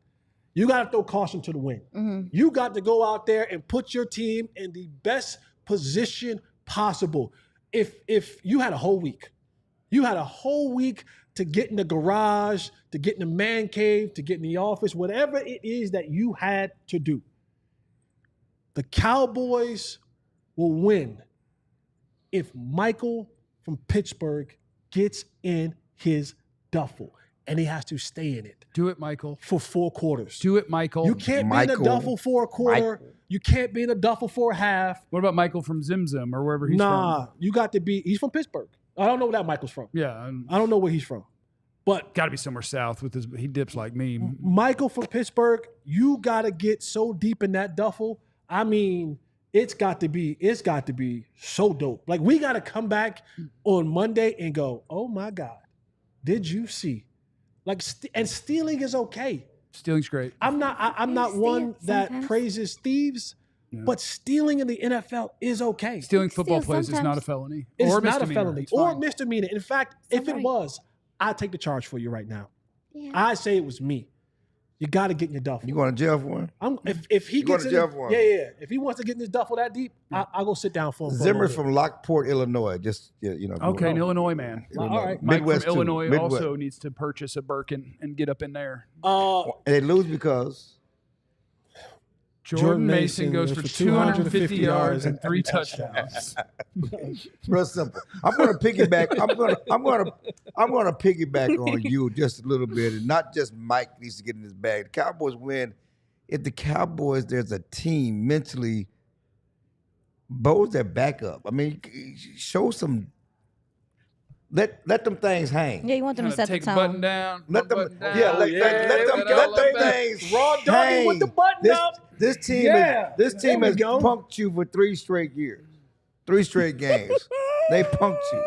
You got to throw caution to the wind. Mm-hmm. You got to go out there and put your team in the best position possible. If you had a whole week, to get in the garage, to get in the man cave, to get in the office, whatever it is that you had to do, the Cowboys will win if Michael from Pittsburgh gets in his duffel, and he has to stay in it. Do it, Michael. For 4 quarters. Do it, Michael. You can't be in a duffel for a quarter. You can't be in a duffel for a half. What about Michael from Zim Zim or wherever he's from? Nah, you got to be – he's from Pittsburgh. I don't know where that Michael's from. Yeah. I don't know where he's from. But got to be somewhere south with his – he dips like me. Michael from Pittsburgh, you got to get so deep in that duffel. I mean – It's got to be so dope. Like, we got to come back on Monday and go, oh my God, did you see? Like, and stealing is okay. Stealing's great. I'm not one that praises thieves, but stealing in the NFL is okay. Stealing football plays is not a felony. It's not a felony or misdemeanor. In fact, if it was, I'd take the charge for you right now. Yeah. I say it was me. You got to get in your duffel. You going to jail for him? If he gets in jail for him? Yeah. If he wants to get in his duffel that deep, I'll go sit down for him. Zimmer's from Lockport, Illinois. Just okay, an Illinois man. Illinois. All right. Mike Midwest from Illinois also needs to purchase a Birkin and get up in there. They lose because Jordan Mason goes for 250 yards and 3 touchdowns. Real simple. I'm going to piggyback. I'm going to piggyback on you just a little bit, and not just Mike needs to get in his bag. The Cowboys win. If the Cowboys, there's a team mentally, Bo's their backup. I mean, show some. Let them things hang. Yeah, you want them to set the tone. Button down. Let them. Button down. Yeah, let them things raw doggy with the button up. This team has punked you for 3 straight years, 3 straight games. They punked you.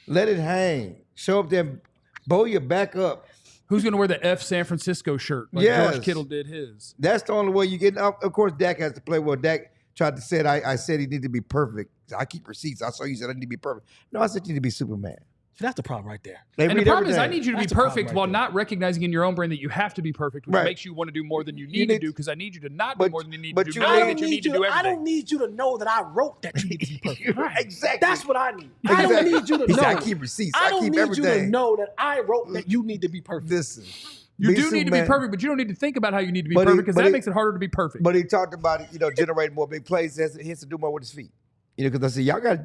Let it hang. Show up there, Bo your back up. Who's going to wear the F San Francisco shirt like George Kittle did his? That's the only way you get. Of course, Dak has to play well. Dak tried to say it. I said he needed to be perfect. I keep receipts. I saw you said I need to be perfect. No, I said you need to be Superman. So that's the problem right there. And the problem is I need you to be perfect while not recognizing in your own brain that you have to be perfect, which makes you want to do more than you need to do, because I need you to not do more than you need to do. I don't need you to know that I wrote that you need to be perfect. Exactly. That's what I need. I don't need you to know. I keep receipts. I don't need you to know that I wrote that you need to be perfect. Listen. You do need to be perfect, but you don't need to think about how you need to be perfect, because that makes it harder to be perfect. But he talked about it, generating more big plays. He has to do more with his feet. Because I said, y'all got,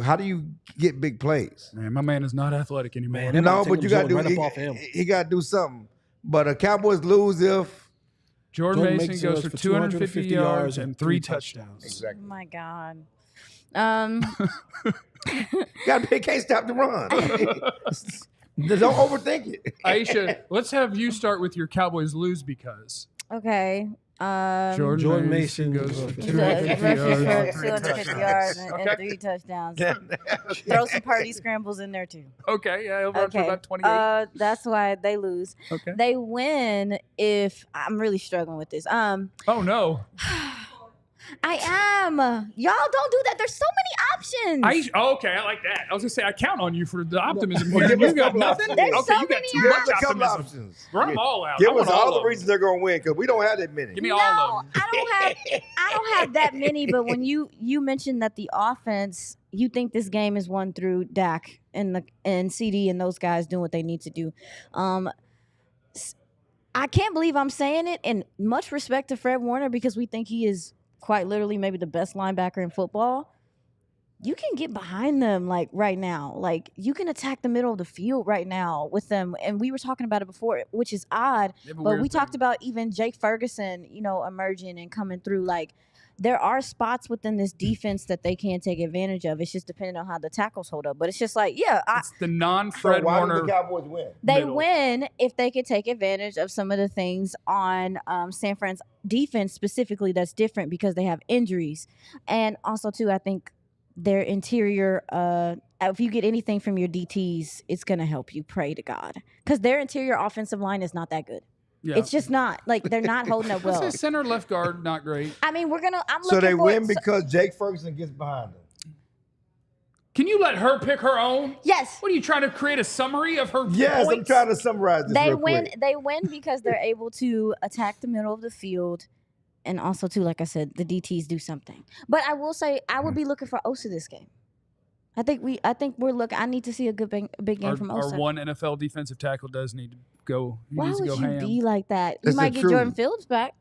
how do you get big plays? Man, my man is not athletic anymore. No, but you got to do, he got to do something. But Cowboys lose if Jordan Mason goes for 250 yards and 3 touchdowns. Exactly. Oh my God. Can't stop the run. Don't overthink it. Aisha, let's have you start with your Cowboys lose because. Okay. Jordan Mason goes for 250 yards and 3 touchdowns. Throw some Purdy scrambles in there too. Okay, yeah, he'll run for about 28. That's why they lose. Okay. They win if I'm really struggling with this. Oh no. I am. Y'all don't do that. There's so many options. Okay, I like that. I was gonna say I count on you for the optimism. Well, you got nothing. There's okay, so you got many too much Give us a couple optimism. options. Run them all out. Give I want us all of the them. reasons they're going to win because we don't have that many. Give me all of them. I don't have that many. But when you mentioned that the offense, you think this game is won through Dak and CD and those guys doing what they need to do. I can't believe I'm saying it. And much respect to Fred Warner because we think he is quite literally maybe the best linebacker in football. You can get behind them like right now. Like you can attack the middle of the field right now with them. And we were talking about it before, which is odd. But we talked about even Jake Ferguson, emerging and coming through. Like there are spots within this defense that they can take advantage of. It's just depending on how the tackles hold up. But it's just like, it's the non-Fred why Warner. did the Cowboys win? They win if they could take advantage of some of the things on San Fran's defense specifically that's different because they have injuries. And also, too, I think their interior, if you get anything from your DTs, it's going to help you, pray to God. Because their interior offensive line is not that good. Yeah. It's just not. Like, they're not holding up well. I'd say center, left guard, not great. I mean, I'm looking So they for win because Jake Ferguson gets behind them. Can you let her pick her own? Yes. What are you trying to create a summary of her Yes, points? I'm trying to summarize this real quick. They win because they're able to attack the middle of the field. And also, too, like I said, the DTs do something. But I will say, I would be looking for Osa this game. I think we're looking. I need to see a big game from Osa. Our one NFL defensive tackle does need to go. Why needs to would go you ham. be like that? You It's might the get Jordan truth. Phillips back.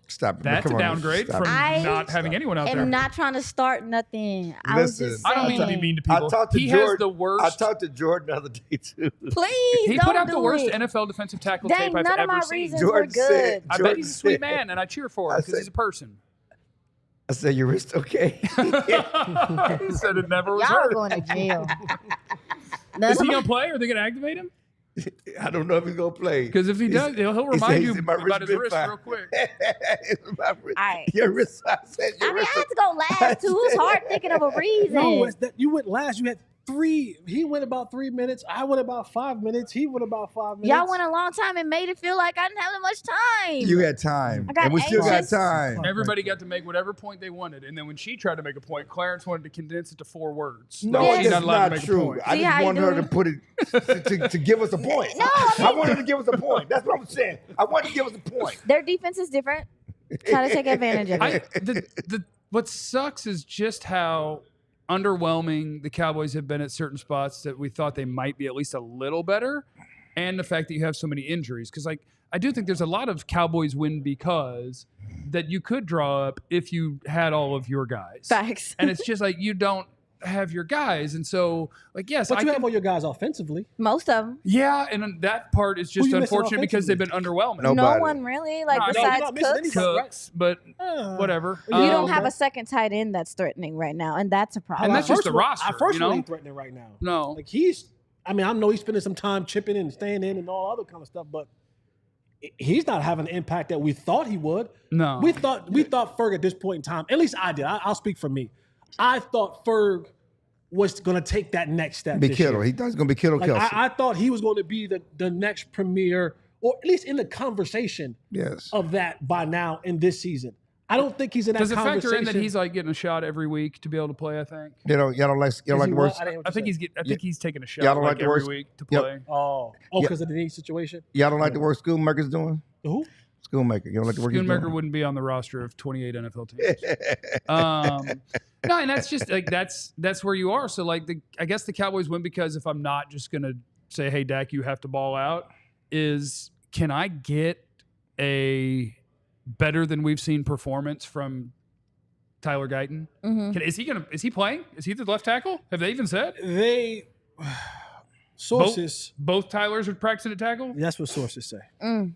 Stop it. That's a Come on, downgrade stop from it. not having anyone out there. I'm not trying to start nothing. I was Listen, just I don't mean to be saying. mean to I people. talked to He Jordan. has the worst. I talked to Jordan the other day too. Please, He don't put out do the worst it. NFL defensive tackle Dang, tape I've none of my ever seen. reasons were Jordan good. said- I bet Jordan he's a sweet said- man, and I cheer for him I because said- he's a person. I said, your wrist okay? He said it never was Y'all are hurt. going to jail. Is he gonna play? Or are they gonna activate him? I don't know if he's gonna play. Because if he does, he'll He remind said- you he said, "My about his been wrist fine." real quick. My wrist- right. Your wrist. I said your I mean, wrist. I had to go last too. It was hard thinking of a reason. No, it's that you went last. You had 3. He went about 3 minutes. I went about 5 minutes. He went about 5 minutes. Y'all went a long time and made it feel like I didn't have that much time. You had time, I got and we still got anxious. time. Everybody got to make whatever point they wanted, and then when she tried to make a point, Clarence wanted to condense it to 4 words. No, Yes. she's that's not allowed to not make a true. point. I See how just you wanted her to doing? put it to give us a point. No, I wanted her to give us a point. That's what I'm saying. I wanted to give us a point. Their defense is different. Try to take advantage of it. What sucks is just how underwhelming the Cowboys have been at certain spots that we thought they might be at least a little better, and the fact that you have so many injuries. Because I do think there's a lot of Cowboys win because that you could draw up if you had all of your guys. Facts. And it's just like you don't have your guys, and so yes, But I you can, have all your guys offensively. Most of them. yeah, and that part is Who just you missing unfortunate because they've been underwhelming. No. No Nobody. one really. Like No, you're besides not missing Cooks. anybody. Cooks, but whatever. You don't Um, have a second tight end that's threatening right now, and that's a problem. And that's just First the one- roster, Our first you know? one ain't threatening right now. No. Like I know he's spending some time chipping in and staying in and all other kind of stuff, but he's not having the impact that we thought he would. No. We thought Ferg at this point in time, at least I did. I'll speak for me. I thought Ferg was going to take that next step. Be this Kittle. year. He thought he was going to be Kittle Like, Kelsey. I thought he was going to be the next premier, or at least in the conversation Yes. of that by now in this season. I don't think he's in that Does it conversation. factor in that he's like getting a shot every week to be able to play? I think. Y'all don't like Is he the worst. what? I didn't hear what I you think said. I think he's taking a shot Y'all don't like like the every worst- week to Yep. play. because of the knee situation. Y'all don't like the work Schoonmaker's doing. Who? Schoonmaker. You don't like the work he's Schoonmaker doing. wouldn't be on the roster of 28 NFL teams. No, and that's just like that's where you are. So like I guess the Cowboys win because if I'm not just gonna say, hey Dak, you have to ball out, is can I get a better than we've seen performance from Tyler Guyton? Mhm. Is he playing? Is he the left tackle? Have they even said? They sources. Both Tylers are practicing at tackle? That's what sources say. Mm.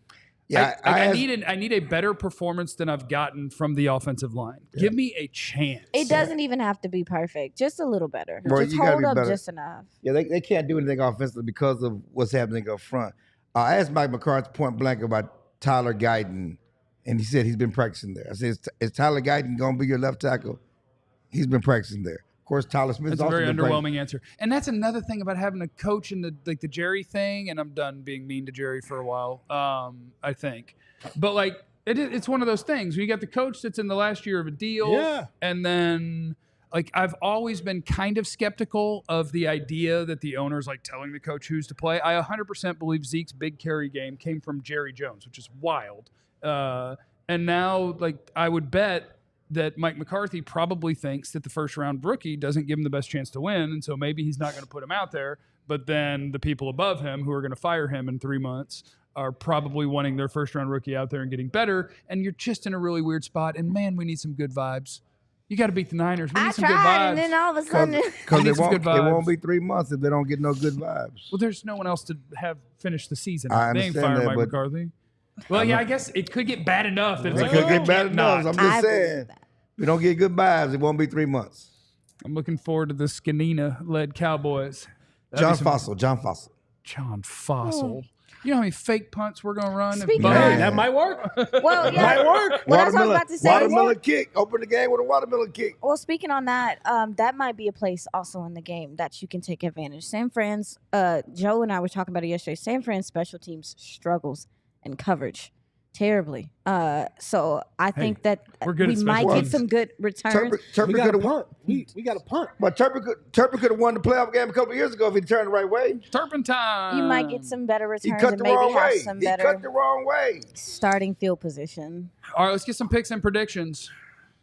Yeah, I need a better performance than I've gotten from the offensive line. Yeah. Give me a chance. It doesn't even have to be perfect. Just a little better. Well, just hold up just enough. Yeah, they can't do anything offensively because of what's happening up front. I asked Mike McCarthy point blank about Tyler Guyton, and he said he's been practicing there. I said, is Tyler Guyton going to be your left tackle? He's been practicing there. Of course, Tyler Smith. That's a very underwhelming answer, and that's another thing about having a coach in the Jerry thing. And I'm done being mean to Jerry for a while. I think, but it's one of those things where you got the coach that's in the last year of a deal, and then I've always been kind of skeptical of the idea that the owner's telling the coach who's to play. I 100% believe Zeke's big carry game came from Jerry Jones, which is wild. And now I would bet that Mike McCarthy probably thinks that the first-round rookie doesn't give him the best chance to win, and so maybe he's not going to put him out there. But then the people above him who are going to fire him in 3 months are probably wanting their first-round rookie out there and getting better, and you're just in a really weird spot. And, man, we need some good vibes. You got to beat the Niners. We need some good vibes. And then all of a sudden... Because it won't be 3 months if they don't get no good vibes. Well, there's no one else to have finished the season. I they ain't firing Mike McCarthy. Well, I guess it could get bad enough. It could get bad enough. I'm just saying. We don't get good vibes, it won't be 3 months. I'm looking forward to the Scanina-led Cowboys. John Fossil. John Fossil. You know how many fake punts we're going to run? That might work. Well, yeah. Might work. Well, that's what I was about to say. Watermelon kick. Open the game with a watermelon kick. Well, speaking on that, that might be a place also in the game that you can take advantage. San Fran's, Joe and I were talking about it yesterday. San Fran's special teams struggles in coverage terribly. So I think that we might get some good returns. We got a punt. We got a punt. But Turpin could have won the playoff game a couple of years ago if he turned the right way. Turpentine. You might get some better returns. He cut the wrong way. Some He better cut the wrong way. starting field position. All right, let's get some picks and predictions.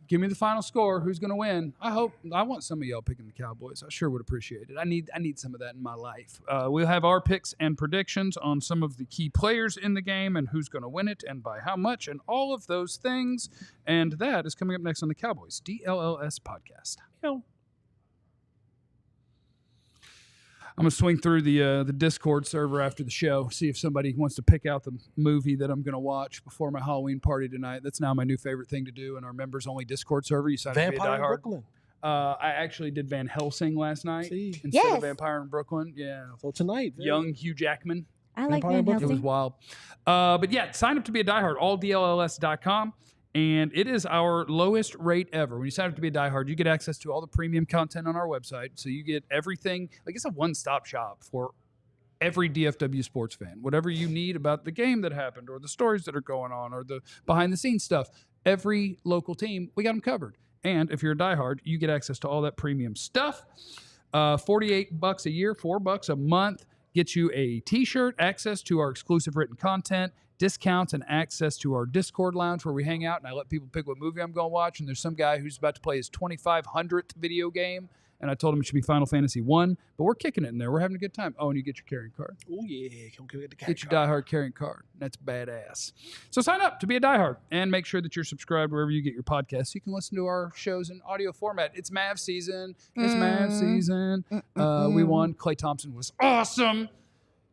Give me the final score. Who's going to win? I want some of y'all picking the Cowboys. I sure would appreciate it. I need some of that in my life. We'll have our picks and predictions on some of the key players in the game and who's going to win it and by how much and all of those things. And that is coming up next on the Cowboys DLLS Podcast. I'm going to swing through the Discord server after the show, see if somebody wants to pick out the movie that I'm going to watch before my Halloween party tonight. That's now my new favorite thing to do in our members-only Discord server. You sign up to be a diehard. Brooklyn. I actually did Van Helsing last night instead of Vampire in Brooklyn. Yeah. So tonight. Young Hugh Jackman. I like Van Helsing. It was wild. But yeah, sign up to be a diehard, alldlls.com. And it is our lowest rate ever. When you sign up to be a diehard, you get access to all the premium content on our website. So you get everything. It's a one-stop shop for every DFW sports fan. Whatever you need about the game that happened or the stories that are going on or the behind-the-scenes stuff, every local team, we got them covered. And if you're a diehard, you get access to all that premium stuff. $48 a year, $4 a month gets you a T-shirt, access to our exclusive written content, discounts and access to our Discord lounge where we hang out and I let people pick what movie I'm going to watch. And there's some guy who's about to play his 2,500th video game. And I told him it should be Final Fantasy 1, but we're kicking it in there. We're having a good time. Oh, and you get your carrying card. Oh, yeah. Come get the Get your diehard carrying card. That's badass. So sign up to be a diehard and make sure that you're subscribed wherever you get your podcasts so you can listen to our shows in audio format. It's Mav season. We won. Klay Thompson was awesome.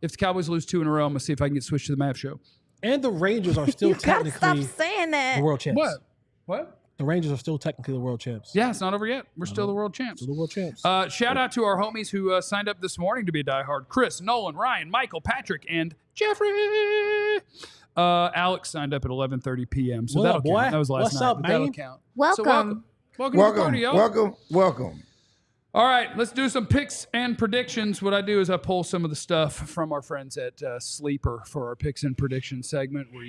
If the Cowboys lose 2 in a row, I'm going to see if I can get switched to the Mav show. And the Rangers are still technically stop saying that. the world champs. What? The Rangers are still technically the world champs. Yeah, it's not over yet. We're still the world champs. Still the world champs. Shout out to our homies who signed up this morning to be a diehard. Chris, Nolan, Ryan, Michael, Patrick, and Jeffrey. Alex signed up at 11:30 p.m. So that'll count. That was last What's night. up, man? That'll count. Welcome. So welcome to the party, y'all. Welcome. All right, let's do some picks and predictions. What I do is I pull some of the stuff from our friends at Sleeper for our picks and predictions segment where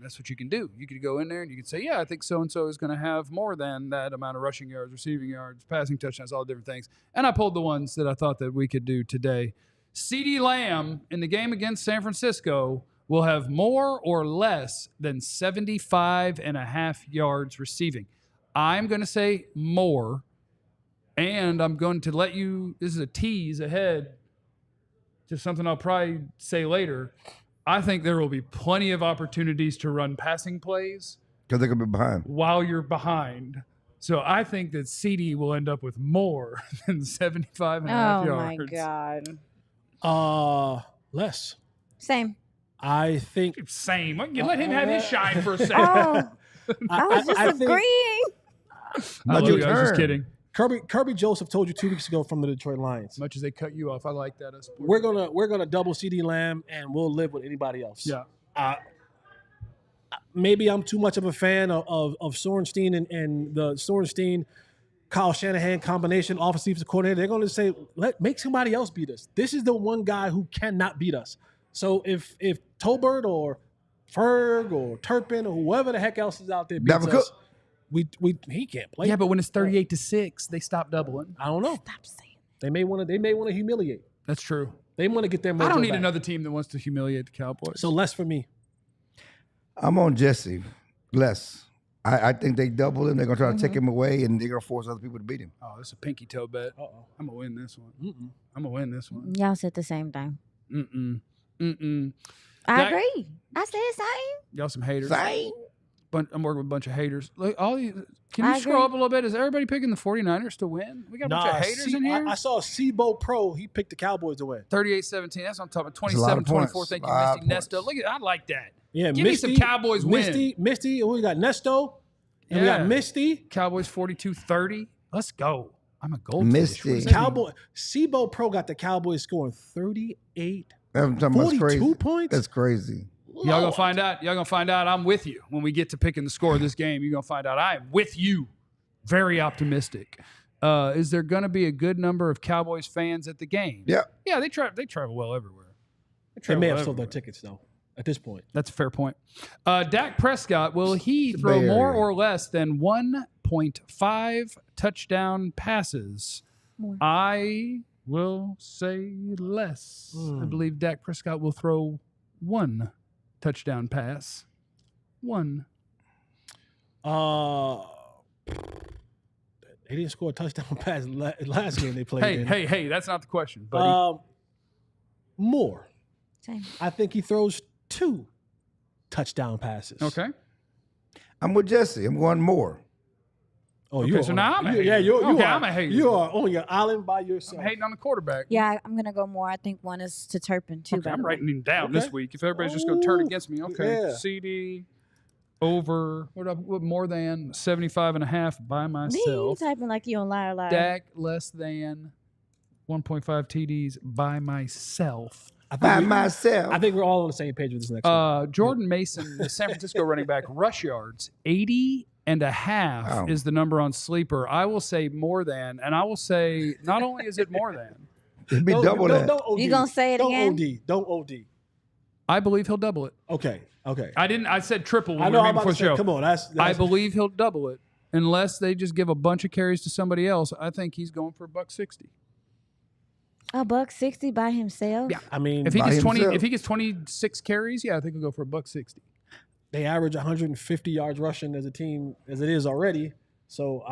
that's what you can do. You can go in there and you can say, yeah, I think so-and-so is going to have more than that amount of rushing yards, receiving yards, passing touchdowns, all different things. And I pulled the ones that I thought that we could do today. CeeDee Lamb in the game against San Francisco will have more or less than 75.5 yards receiving. I'm going to say more. And I'm going to let you, this is a tease ahead to something I'll probably say later. I think there will be plenty of opportunities to run passing plays. Because they're going to be behind. While you're behind. So I think that CeeDee will end up with more than 75.5 yards. Oh, my God. Less. Same. I think Same. Let him have his shine for a second. Oh, I was just I think- agreeing. I was just kidding. Kirby Joseph told you 2 weeks ago from the Detroit Lions. As much as they cut you off, I like that. We're gonna double CD Lamb and we'll live with anybody else. Yeah. Maybe I'm too much of a fan of Sorenstein and the Sorenstein Kyle Shanahan combination, offensive coordinator. They're going to say, make somebody else beat us. This is the one guy who cannot beat us. So if Tolbert or Ferg or Turpin or whoever the heck else is out there beats us, he can't play. Yeah, but when it's 38-6, they stop doubling. I don't know. Stop saying They may want to humiliate. That's true. They want to get their mojo I don't need back. another team that wants to humiliate the Cowboys. So less for me. I'm on Jesse. Less. I think they double him. They're going to try to take him away, and they're going to force other people to beat him. Oh, this is a pinky toe bet. Uh-oh. I'm going to win this one. Mm-mm. I'm going to win this one. Y'all said the same thing. Mm-mm. I agree. I said the same. Y'all some haters. Same. I'm working with a bunch of haters. Look, all these. Can I you scroll agree. up a little bit? Is everybody picking the 49ers to win? We got a bunch of haters in here. I saw Sebo Pro. He picked the Cowboys to win. 38-17. That's what I'm talking about. That's a lot of 27-24. points. Thank you, Lot of Misty points. Nesto. Look at, I like that. Yeah, Give me some Cowboys win. Misty. We got Nesto. And we got Misty. Cowboys 42-30. Let's go. I'm a gold Misty. Sebo Pro got the Cowboys scoring 38, I'm talking about 42 crazy. points. That's crazy. Y'all gonna find out. Y'all gonna find out. I'm with you when we get to picking the score of this game. You're gonna find out. I am with you. Very optimistic. Is there gonna be a good number of Cowboys fans at the game? Yeah. Yeah, they travel well everywhere. They may have well sold their everywhere. tickets though. At this point, That's a fair point. Dak Prescott, will he The throw Bay more Area. or less than 1.5 touchdown passes? More. I will say less. I believe Dak Prescott will throw 1 touchdown pass. 1. they didn't score a touchdown pass last game they played. Hey, that's not the question, buddy. More. Same. I think he throws 2 touchdown passes. Okay. I'm with Jesse. I'm going more. Oh, Okay, so now I'm a hater. you Okay, are. I'm a hater. You are on your island by I'm yourself. hating on the quarterback. Yeah, I'm gonna go more. I think 1 is to Turpin too. Okay, I'm writing him down this Okay. week. If everybody's just going to turn against me, okay. Yeah. CD over what more than 75.5 by You myself. typing like you on Liar Liar. Dak less than 1.5 TDs by myself. By myself. I think we're all on the same page with this next one. Jordan Mason, the San Francisco running back, rush yards 80.5 is the number on Sleeper. I will say more than, and I will say not only is it more than, It'd be double that. Don't OD. You gonna say it again? Don't OD. I believe he'll double it. Okay. I said triple when I we know were I'm before about the to say, show. come on. That's I believe he'll double it unless they just give a bunch of carries to somebody else. I think he's going for $160. $160 by himself. Yeah. I mean, If he By gets himself. if he gets 26 carries, yeah, I think he'll go for $160. they average 150 yards rushing as a team as it is already. So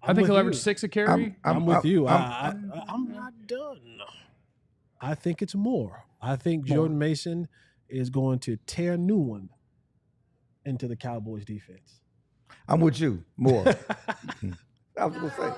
I think he'll average 6 a carry. I'm with you. I'm I'm not done. I think it's more. I think Jordan Mason is going to tear a new one into the Cowboys defense. I'm with you. More. I was going to say.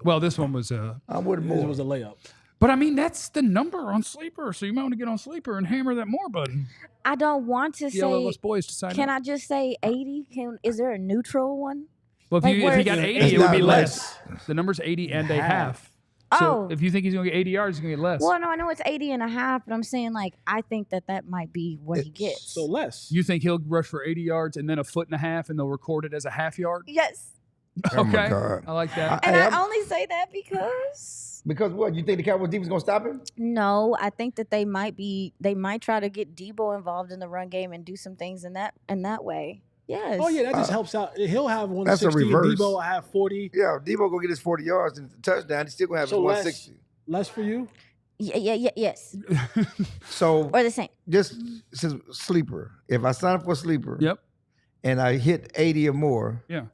Well, this one was I'm with This more. was a layup. but I mean that's the number on Sleeper, so you might want to get on Sleeper and hammer that more button. I don't want to say. DLLS boys to sign Can up. I just say 80? Is there a neutral one? Well, if like, you where got is 80, It's it would not be less. less. The number's 80 and a half. Oh. So if you think he's going to get 80 yards, he's going to get less. Well, no, I know it's 80.5, but I'm saying like I think that might be what he gets. So less. You think he'll rush for 80 yards and then a 1.5 and they'll record it as a half yard? Yes. Oh, my Okay. God. I like that. And Hey, I I'm- only say that because Because what? You think the Cowboys defense going to stop him? no, I think that they might try to get Debo involved in the run game and do some things in that way. Yes. Oh yeah, that just helps out. He'll have That's a 160. reverse. Debo will have 40. Yeah, Debo going to get his 40 yards and touchdown. He's still going to have So his less. 160. Less for you. Yeah, yes. So Or the same. just since Sleeper, if I sign up for Sleeper Yep. and I hit 80 or more, Yeah.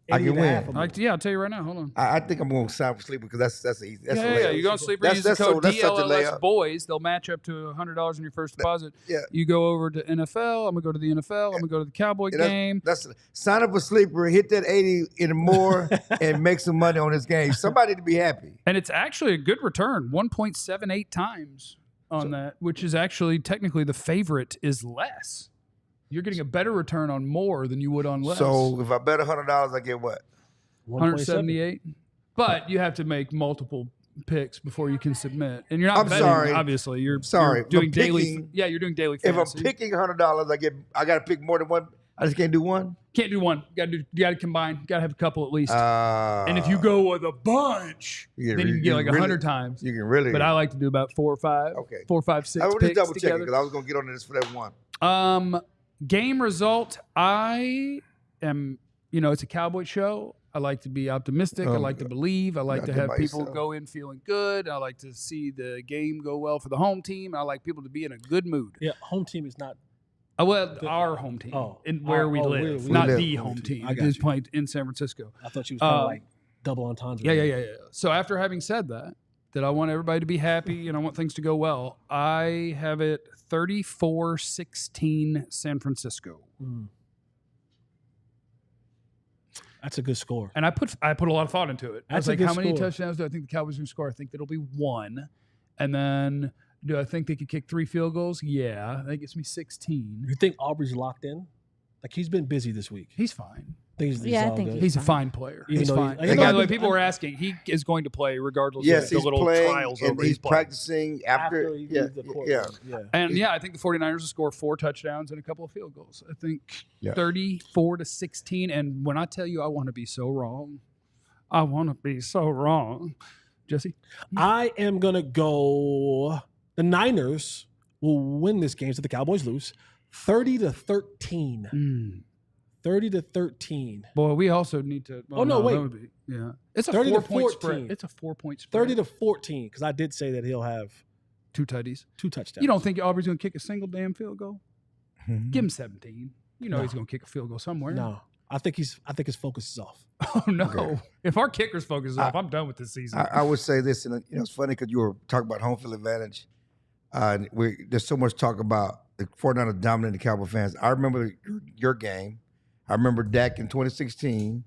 I can 80 and a half win. of them. Yeah, I'll tell you right now. Hold on. I think I'm going to sign up for Sleeper because that's easy. That's a Yeah. layup. You go on Sleeper, That's- use the that's code so- that's such a DLLS layup. boys. They'll match up to $100 on your first deposit. Yeah. You go over to NFL. I'm going to go to the NFL. I'm going to go to the Cowboy Yeah, game. That's sign up for Sleeper, hit that 80 and more, and make some money on this game. Somebody to be happy. And it's actually a good return, 1.78 times. on that, which is actually technically the favorite is less. You're getting a better return on more than you would on less. So if I bet $100, I get what? 178. But you have to make multiple picks before you can submit, and you're not. I'm betting, sorry. Obviously, you're Sorry. You're doing But daily. picking- Yeah, you're doing daily. If Fantasy. I'm picking $100, I got to pick more than one. I just can't do one. Can't do one. You got to combine. Got to have a couple at least. And if you go with a bunch, then you can get like 100 times. You can really. But I like to do about 4 or 5. Okay. 4, 5, 6 I was just picks double checking together. because I was going to get on this for that one. Game result. I am. It's a Cowboy show. I like to be optimistic. I like to believe. I like to have people go in feeling good. I like to see the game go well for the home team. I like people to be in a good mood. Yeah, home team is not. Well, our home team, where we live, we not live. the home team. I got It's you. playing in San Francisco. I thought you was kind of like double entendre. Yeah. So after having said that I want everybody to be happy and I want things to go well, I have it 34-16 San Francisco. That's a good score. And I put a lot of thought into it. I was That's a like, good how many score. touchdowns do I think the Cowboys are going to score? I think that'll be 1. And then do I think they could kick 3 field goals? Yeah. That gets me 16. You think Aubrey's locked in? Like he's been busy this week. He's fine. Yeah, I think He's a fine player. Even He's though fine. he's- And by the way, people were asking, he is going to play regardless Yes, of the he's little playing, trials and over he's playing. practicing after. he Yeah, leaves the court. yeah. And yeah, I think the 49ers will score 4 touchdowns and a couple of field goals. I think 34-16. And when I tell you I want to be so wrong, I want to be so wrong. Jesse? I am gonna go. The Niners will win this game so the Cowboys lose, 30-13. 30-13. Boy, we also need to. Oh, no, wait. that would be- yeah. It's a 30 to 4-point 14. spread. It's a 4-point spread. 30-14, because I did say that he'll have 2 tutties. 2 touchdowns. You don't think Aubrey's going to kick a single damn field goal? Mhm. Give him 17. You know No. he's going to kick a field goal somewhere. No. I think his focus is off. Oh, no. Okay. If our kicker's focus is off, I'm done with this season. I would say this, and it's funny because you were talking about home field advantage. There's so much talk about the 49ers dominating the Cowboy fans. I remember your game. I remember Dak in 2016.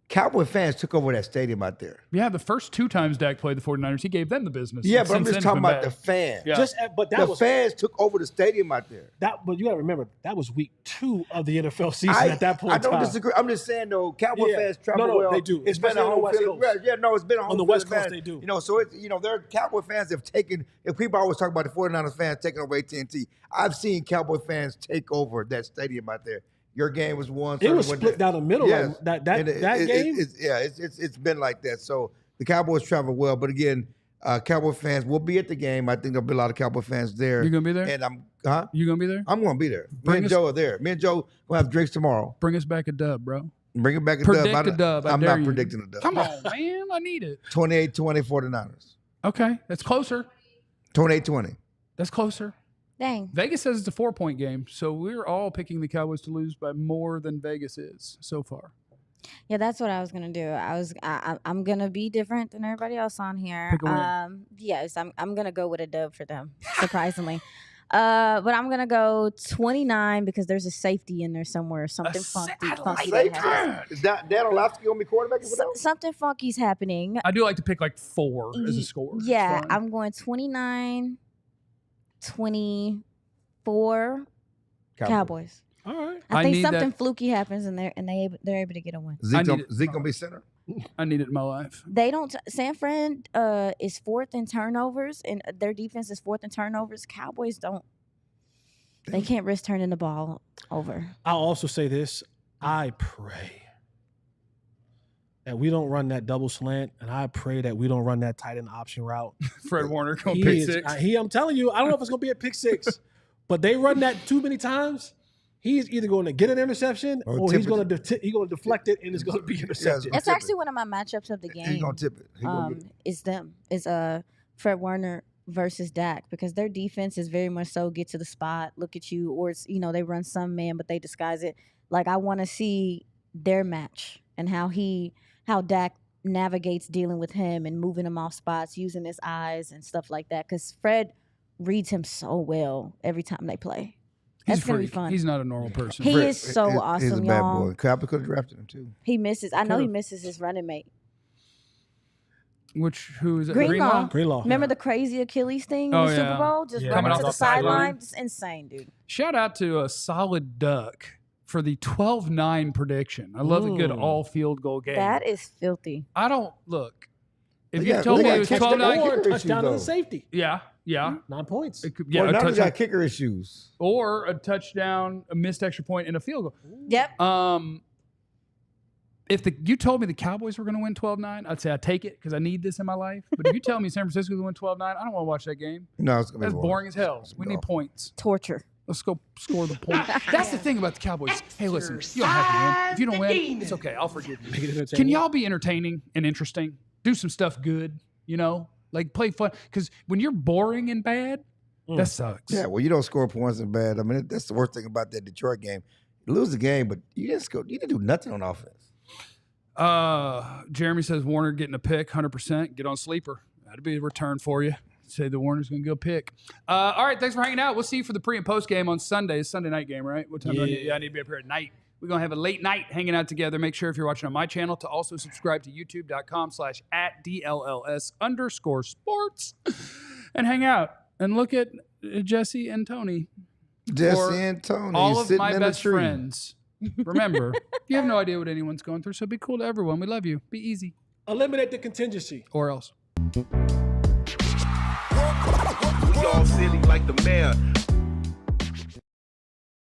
Cowboy fans took over that stadium out there. Yeah, the first 2 times Dak played the 49ers, he gave them the business. Yeah, And but I'm since just then, talking it's been about the bad. fans. Yeah. But that The was fans took over the stadium out there. But you got to remember that was week 2 of the NFL season at that point. I in don't time. disagree. I'm just saying though, Cowboy Yeah. fans travel No, well. they do. It's been Especially a on the home West field. Coast. Yeah, no, it's been a home On the field West Coast, advantage. they do. So it's their Cowboy fans have taken. If people always talk about the 49ers fans taking over AT&T, I've seen Cowboy fans take over that stadium out there. Your game was one. It was split down the middle. Yes. Like, that And game. It's been like that. So the Cowboys travel well, but again, Cowboy fans will be at the game. I think there'll be a lot of Cowboy fans there. You going to be there? And You going to be there? I'm going to be there. Bring Me and us- Joe are there. Me and Joe will have drinks tomorrow. Bring us back a dub, bro. Bring it back a Predict dub. a dub. I I'm dare not you. predicting a dub. Come on, man. I need it. 28-20 49ers. Okay, that's closer. 28-20. That's closer. Dang. Vegas says it's a 4-point game, so we're all picking the Cowboys to lose by more than Vegas is so far. Yeah, that's what I was gonna do. I'm gonna be different than everybody else on here. Pick a win. Yes, I'm gonna go with a dub for them, surprisingly. But I'm gonna go 29 because there's a safety in there somewhere. Something funky that happens. Is Dan Orlovsky going to be quarterbacking for them? Something funky's happening. I do like to pick like 4 as a score. It's Yeah, fine. I'm going 29-24 Cowboys. All right. I I think need something that- fluky happens in there, and they're able to get a win. Zeke need it. going to be center? I need it in my life. They don't. San Fran is 4th in turnovers, and their defense is 4th in turnovers. Cowboys don't. They can't risk turning the ball over. I'll also say this. I pray that we don't run that double slant, and I pray that we don't run that tight end option route. Fred Warner going He pick is- 6. I'm telling you, I don't know if it's going to be a pick 6, but they run that too many times. He's either going to get an interception or he's going to deflect it, and it's going to be intercepted. That's tip actually one of my matchups of the game. He's going to tip it. He gonna get it. Is them. Is Fred Warner versus Dak, because their defense is very much so get to the spot, look at you, or it's, they run some man but they disguise it. Like, I want to see their match and how Dak navigates dealing with him and moving him off spots, using his eyes and stuff like that, because Fred reads him so well every time they play. He's That's gonna be freak. fun. He's not a normal person. He Fred, is so he's awesome, a bad y'all. boy. Cowboys could have drafted him too. He misses. I know he Could've. misses his running mate. Who is it? Greenlaw. Greenlaw. Remember the crazy Achilles thing in Oh, the Super yeah. Bowl? Just Yeah. running Coming to off the the sideline. sideline. Just insane, dude. Shout out to a solid duck for the 12-9 prediction. I love a good all field goal game. That is filthy. I don't look. If They you got- told they me got it was kicker 12-9, or Or a touchdown to though. the safety. yeah. 9 points. It could, Yeah, a now they touchdown, got kicker issues. or a touchdown, a missed extra point, and a field goal. Yep. If you told me the Cowboys were going to win 12-9, I'd say I take it because I need this in my life. But if you tell me San Francisco's going to win 12-9, I don't want to watch that game. No, it's gonna That's be boring as hell. We need No. points. Torture. Let's go score the point. That's the thing about the Cowboys. Hey, listen, you don't have to win. If you don't win, it's okay. I'll forgive you. Can y'all be entertaining and interesting? Do some stuff good, like play fun. Because when you're boring and bad, that sucks. Yeah, well, you don't score points and bad. I mean, that's the worst thing about that Detroit game. You lose the game, but you didn't score. You didn't do nothing on offense. Jeremy says Warner getting a pick, 100%. Get on sleeper. That'd be a return for you. Say the Warner's going to go pick. All right, thanks for hanging out. We'll see you for the pre and post game on Sunday. It's Sunday night game, right? What time do I need? Yeah, I need to be up here at night. We're going to have a late night hanging out together. Make sure if you're watching on my channel to also subscribe to youtube.com/@DLLS_sports and hang out and look at Jesse and Tony. Jesse and Tony, All of sitting my in best the tree. friends. Remember, you have no idea what anyone's going through, so be cool to everyone. We love you. Be easy. Eliminate the contingency. Or else. We all silly like the mayor.